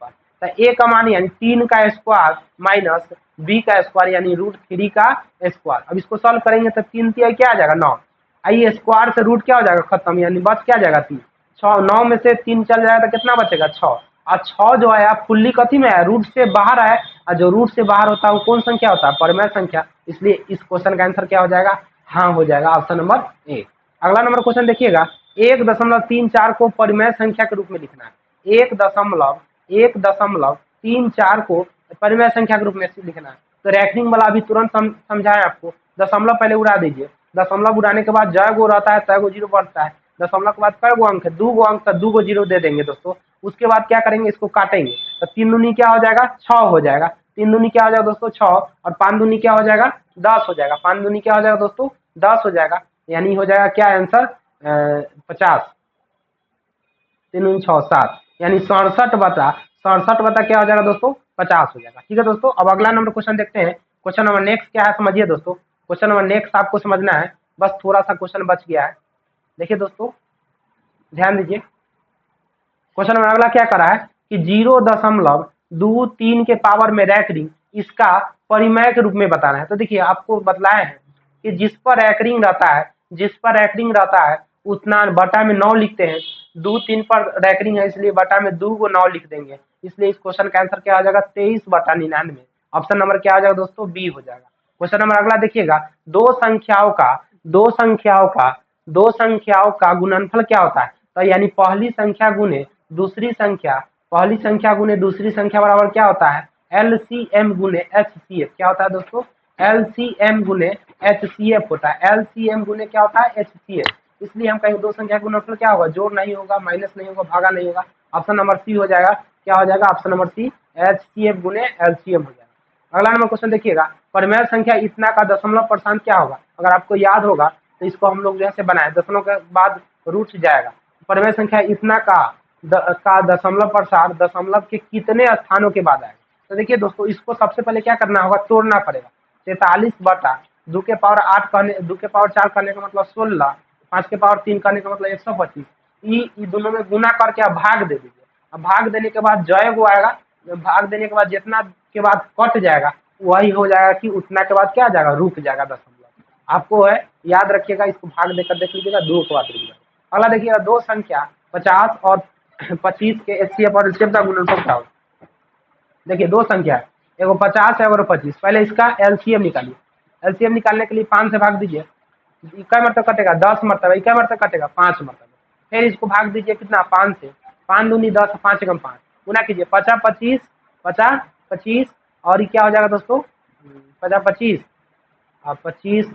तो a का मान यानी 3 का स्क्वायर माइनस b का स्क्वायर यानी √3 का स्क्वायर। अब इसको सॉल्व करेंगे तो 3 3 क्या आ जाएगा, 9। आइए स्क्वायर से रूट क्या हो जाएगा, खत्म, यानी बच क्या जाएगा, 3। 6 9 में से 3 चल जाएगा तो कितना बचेगा, 6। और 6 जो है फुल्ली कथी में है, रूट से बाहर है, और जो रूट से बाहर होता है वो कौन संख्या होता है, परिमेय संख्या। इसलिए इस क्वेश्चन का आंसर क्या हो जाएगा, हाँ हो जाएगा, ऑप्शन नंबर ए। अगला नंबर क्वेश्चन देखिएगा, 1.34 को परिमेय संख्या के रूप में लिखना है। 1.34 को परिमेय संख्या के रूप में लिखना है। तो रैखनिंग वाला अभी तुरंत समझाएं आपको। दशमलव पहले उड़ा दीजिए, दशमलव उड़ाने के बाद जय गो रहता है तय गो जीरो बढ़ता है। दशमलव के बाद कई गो अंक है, 2 गो अंक, 2 गो जीरो दे देंगे दोस्तों। उसके बाद क्या करेंगे, इसको काटेंगे तो 3 दूनी क्या हो जाएगा, 6 हो जाएगा। 3 दूनी क्या हो जाएगा दोस्तों, 6, और 5 दूनी क्या हो जाएगा, 10 हो जाएगा। 5 दूनी क्या हो जाएगा दोस्तों, 10 हो जाएगा। यानी हो जाएगा क्या आंसर, 50। 3 दूनी 6 7, यानी 67 बता क्या हो जाएगा दोस्तों, 50 हो जाएगा। ठीक है दोस्तों, अब अगला नंबर क्वेश्चन देखते हैं। क्वेश्चन नंबर नेक्स्ट क्या है समझिए दोस्तों। क्वेश्चन नंबर नेक्स्ट आपको समझना है, बस थोड़ा सा क्वेश्चन बच गया है। देखिए दोस्तों, ध्यान दीजिए। क्वेश्चन नंबर अगला क्या करा है कि 0.23 के पावर में रैंकरिंग इसका परिमेय के रूप में बताना है। तो देखिए आपको बतलाए हैं कि जिस पर रैंकरिंग रहता है उतना बटा में 9 लिखते हैं। 2 3 पर रैंकरिंग है इसलिए बटा में 2 को 9 लिख देंगे। इसलिए इस क्वेश्चन का आंसर क्या आ जाएगा, 23/99। ऑप्शन नंबर क्या आ जाएगा दोस्तों, बी हो जाएगा। क्वेश्चन नंबर अगला देखिएगा, दो संख्याओं का गुणनफल क्या होता है। तो यानी पहली संख्या गुने दूसरी संख्या बराबर क्या होता है, LCM गुने HCF। क्या होता है दोस्तों, LCM गुने HCF होता है। LCM गुने क्या होता है, HCF। इसलिए हम कहेंगे दो संख्या का गुणनफल क्या होगा, जोड़ नहीं होगा, माइनस नहीं होगा, भागा नहीं होगा। ऑप्शन नंबर सी हो जाएगा। क्या हो जाएगा, ऑप्शन नंबर सी, HCF गुने LCM हो जाएगा। अगला नंबर क्वेश्चन देखिएगा, परिमेय संख्या इतना का दशमलव प्रशांत क्या होगा। अगर आपको याद होगा तो इसको हम लोग जैसे बनाए, दशमलव के बाद रूट जाएगा। परिमेय संख्या इतना का दशमलव प्रसार दशमलव के कितने स्थानों के बाद आएगा। तो देखिए दोस्तों, इसको सबसे पहले क्या करना होगा, तोड़ना पड़ेगा। 43/2 के पावर 8 करने, 2 के पावर 4 करने का मतलब 16, 5 के पावर 3 करने का मतलब 125। ई दोनों में गुना करके आप भाग दे दीजिए। अब भाग देने के बाद जय वो आएगा, भाग देने के बाद जितना के बाद कट जाएगा वही हो जाएगा कि उतना के बाद क्या आ जाएगा, रुक जाएगा दशमलव। आपको है याद रखिएगा, इसको भाग देकर देख लीजिएगा, 2 को बात लीजिएगा। अगला देखिएगा, दो संख्या 50 और 25 के एचसीएफ और एचसीएफ का गुणनफल क्या होगा। देखिए दो संख्या है, एगो 50 है और 25। पहले इसका एलसीएम निकालिए। एलसीएम निकालने के लिए 5 से भाग दीजिए, क्या मरतब कटेगा 10 मरतबा, क्या मरतब कटेगा 5 मरतबा। फिर इसको भाग दीजिए कितना 5 से, 5 दूनी 10, 5 एकम 5, गुना कीजिए 50 25 50 25 और ये क्या हो जाएगा दोस्तों 50 25 और 25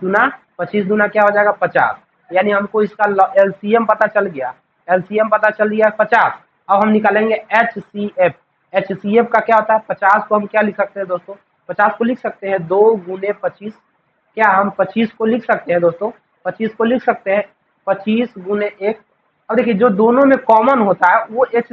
दूना क्या हो जाएगा 50। यानी हमको इसका एलसीएम पता चल गया, एलसीएम पता चल गया 50। अब हम निकालेंगे एचसीएफ। एचसीएफ का क्या होता है 50 को हम क्या लिख सकते हैं दोस्तों, 50 को लिख सकते हैं 2 गुने 25। क्या हम 25 को लिख सकते हैं दोस्तों, 25 को लिख सकते हैं 25 गुने 1। अब देखिए जो दोनों में कॉमन होता है वो एच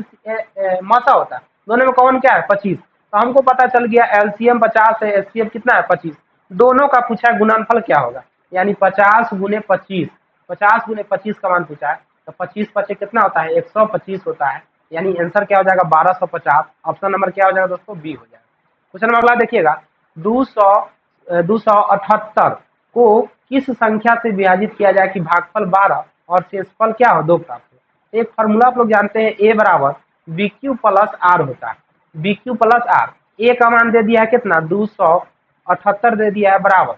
मासा होता है, दोनों में कॉमन क्या है 25। तो हमको पता चल गया एलसीएम 50 है, एचसीएफ कितना है 25। दोनों का पूछा है गुणनफल क्या होगा, यानी 50 गुने 25, 50 गुने 25 का मान पूछा है। तो 25 पचे कितना होता है 125 होता है, यानी आंसर क्या हो जाएगा 1250। ऑप्शन नंबर क्या हो जाएगा दोस्तों बी हो जाएगा। क्वेश्चन नंबर अगला देखिएगा, 278 को किस संख्या से विभाजित किया जाए कि भागफल 12 और शेषफल क्या हो 2 प्राप्त हो। एक फॉर्मूला आप लोग जानते हैं, ए बराबर बी क्यू प्लस आर होता है, बी क्यू प्लस आर। ए का मान दे दिया है कितना 278 दे दिया है बराबर,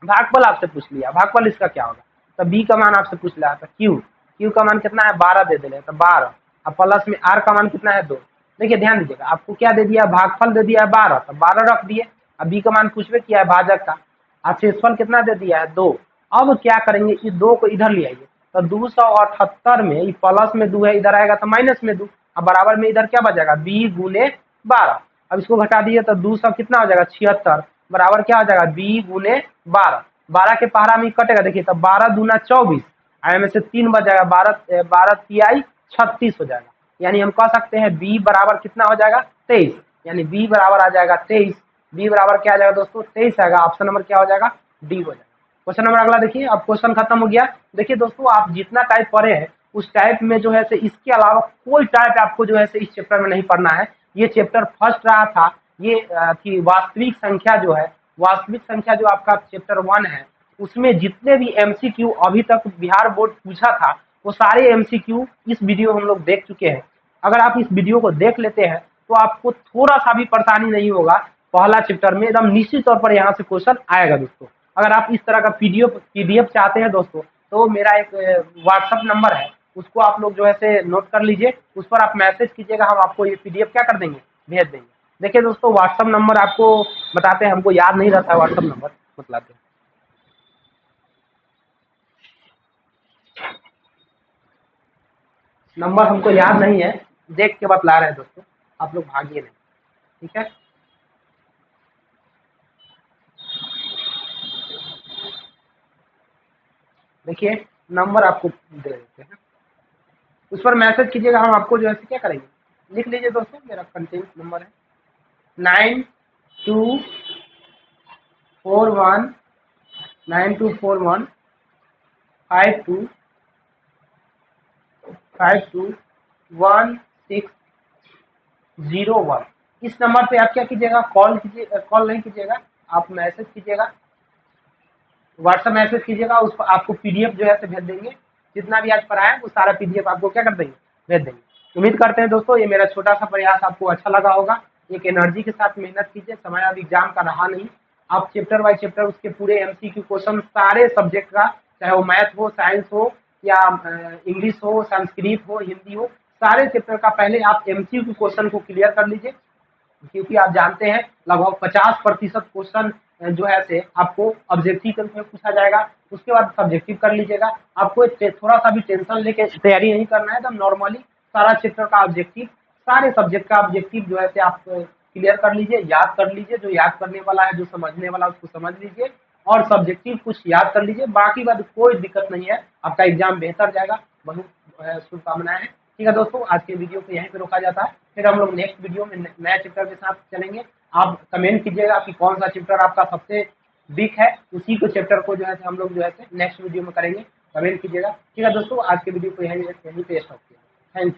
भागफल आपसे पूछ लिया, भागफल इसका क्या होगा। तो बी का मान आपसे पूछ लिया, तो क्यू का मान कितना है 12 दे दे, तो 12 अब प्लस में आर का मान कितना है 2। देखिए ध्यान दीजिएगा, आपको क्या दे दिया भागफल दे दिया है 12, तो 12 रख दिए। अब बी का मान पूछवे किया है भाजक का, अब शेषफल कितना दे दिया है 2। अब क्या करेंगे इस 2 को इधर ले आइए, तो 278 में प्लस में 2 है, इधर आएगा तो माइनस में 2, अब बराबर में इधर क्या बचेगा बी गुने 12। अब इसको घटा दिए तो 200 कितना हो जाएगा 76 बराबर क्या हो जाएगा बी गुने 12। 12 के पहाड़ा में कटेगा, देखिए तो 12 दूना 24, आई में से 3 बच जाएगा 12 12 तिहाई 36 हो जाएगा। यानी हम कह सकते हैं बी बराबर कितना हो जाएगा 23, यानी बी बराबर आ जाएगा 23। बी बराबर क्या आ जाएगा दोस्तों 23 आएगा, ऑप्शन नंबर क्या हो जाएगा डी हो जाएगा। क्वेश्चन नंबर अगला देखिए, अब क्वेश्चन खत्म हो गया। देखिए दोस्तों आप जितना टाइप पढ़े हैं उस टाइप में जो है से इसके अलावा कोई टाइप आपको जो है से इस चैप्टर में नहीं पढ़ना है। ये चैप्टर फर्स्ट रहा था, ये थी वास्तविक संख्या जो है, वास्तविक संख्या जो आपका चैप्टर 1 है, उसमें जितने भी एमसीक्यू अभी तक बिहार बोर्ड पूछा था वो सारे एमसीक्यू इस वीडियो हम लोग देख चुके हैं। अगर आप इस वीडियो को देख लेते हैं तो आपको थोड़ा सा भी परेशानी नहीं होगा, पहला चैप्टर में एकदम निश्चित तौर पर यहाँ से क्वेश्चन आएगा दोस्तों। अगर आप इस तरह का पीडीएफ चाहते हैं दोस्तों, तो मेरा एक व्हाट्सअप नंबर है, उसको आप लोग जो है से नोट कर लीजिए, उस पर आप मैसेज कीजिएगा, हम आपको ये पीडीएफ क्या कर देंगे भेज देंगे। देखिए दोस्तों व्हाट्सअप नंबर आपको बताते हैं, हमको याद नहीं रहता है व्हाट्सअप नंबर, बताते हैं। नंबर हमको याद नहीं है, देख के बतला रहे हैं दोस्तों, आप लोग भागिए नहीं, ठीक है। देखिए नंबर आपको दे देते हैं, उस पर मैसेज कीजिएगा, हम आपको जो है क्या करेंगे लिख लीजिए दोस्तों, मेरा कंटेंट नंबर है 9241 521601। इस नंबर पे आप क्या कीजिएगा कॉल कीजिए, कॉल नहीं कीजिएगा, आप मैसेज कीजिएगा, व्हाट्सएप मैसेज कीजिएगा, उस पर आपको पीडीएफ जो है भेज देंगे, जितना भी आज पढ़ाया वो सारा पीडीएफ आपको क्या कर देंगे भेज देंगे। उम्मीद करते हैं दोस्तों ये मेरा छोटा सा प्रयास आपको अच्छा लगा होगा। एक एनर्जी के साथ मेहनत कीजिए, समय अब एग्जाम का रहा नहीं, आप चैप्टर बाय चैप्टर उसके पूरे एमसीक्यू क्वेश्चन सारे सब्जेक्ट का, चाहे वो मैथ हो, साइंस हो या इंग्लिश हो, संस्कृत हो, हिंदी हो, सारे चैप्टर का पहले आप एमसीक्यू क्वेश्चन को क्लियर कर लीजिए, क्योंकि आप जानते हैं लगभग 50% क्वेश्चन जो है से आपको ऑब्जेक्टिव में पूछा जाएगा, उसके बाद सब्जेक्टिव कर लीजिएगा। आपको थोड़ा सा भी टेंशन लेके तैयारी नहीं करना है, एकदम नॉर्मली सारा चैप्टर का ऑब्जेक्टिव, सारे सब्जेक्ट का ऑब्जेक्टिव जो है से आप क्लियर कर लीजिए, याद कर लीजिए, जो याद करने वाला है, जो समझने वाला है उसको समझ लीजिए, और सब्जेक्टिव कुछ याद कर लीजिए, बाकी बात कोई दिक्कत नहीं है, आपका एग्जाम बेहतर जाएगा। बहुत शुभकामनाएं हैं। ठीक है दोस्तों, आज के वीडियो को यहीं पे रोका जाता है, फिर हम लोग नेक्स्ट वीडियो में नए चैप्टर के साथ चलेंगे। आप कमेंट कीजिएगा कि कौन सा चैप्टर आपका सबसे वीक है, उसी को चैप्टर को जो है हम लोग जो है नेक्स्ट वीडियो में करेंगे, कमेंट कीजिएगा। ठीक है दोस्तों, आज के वीडियो को यहीं पे स्टॉप किया। Thank you.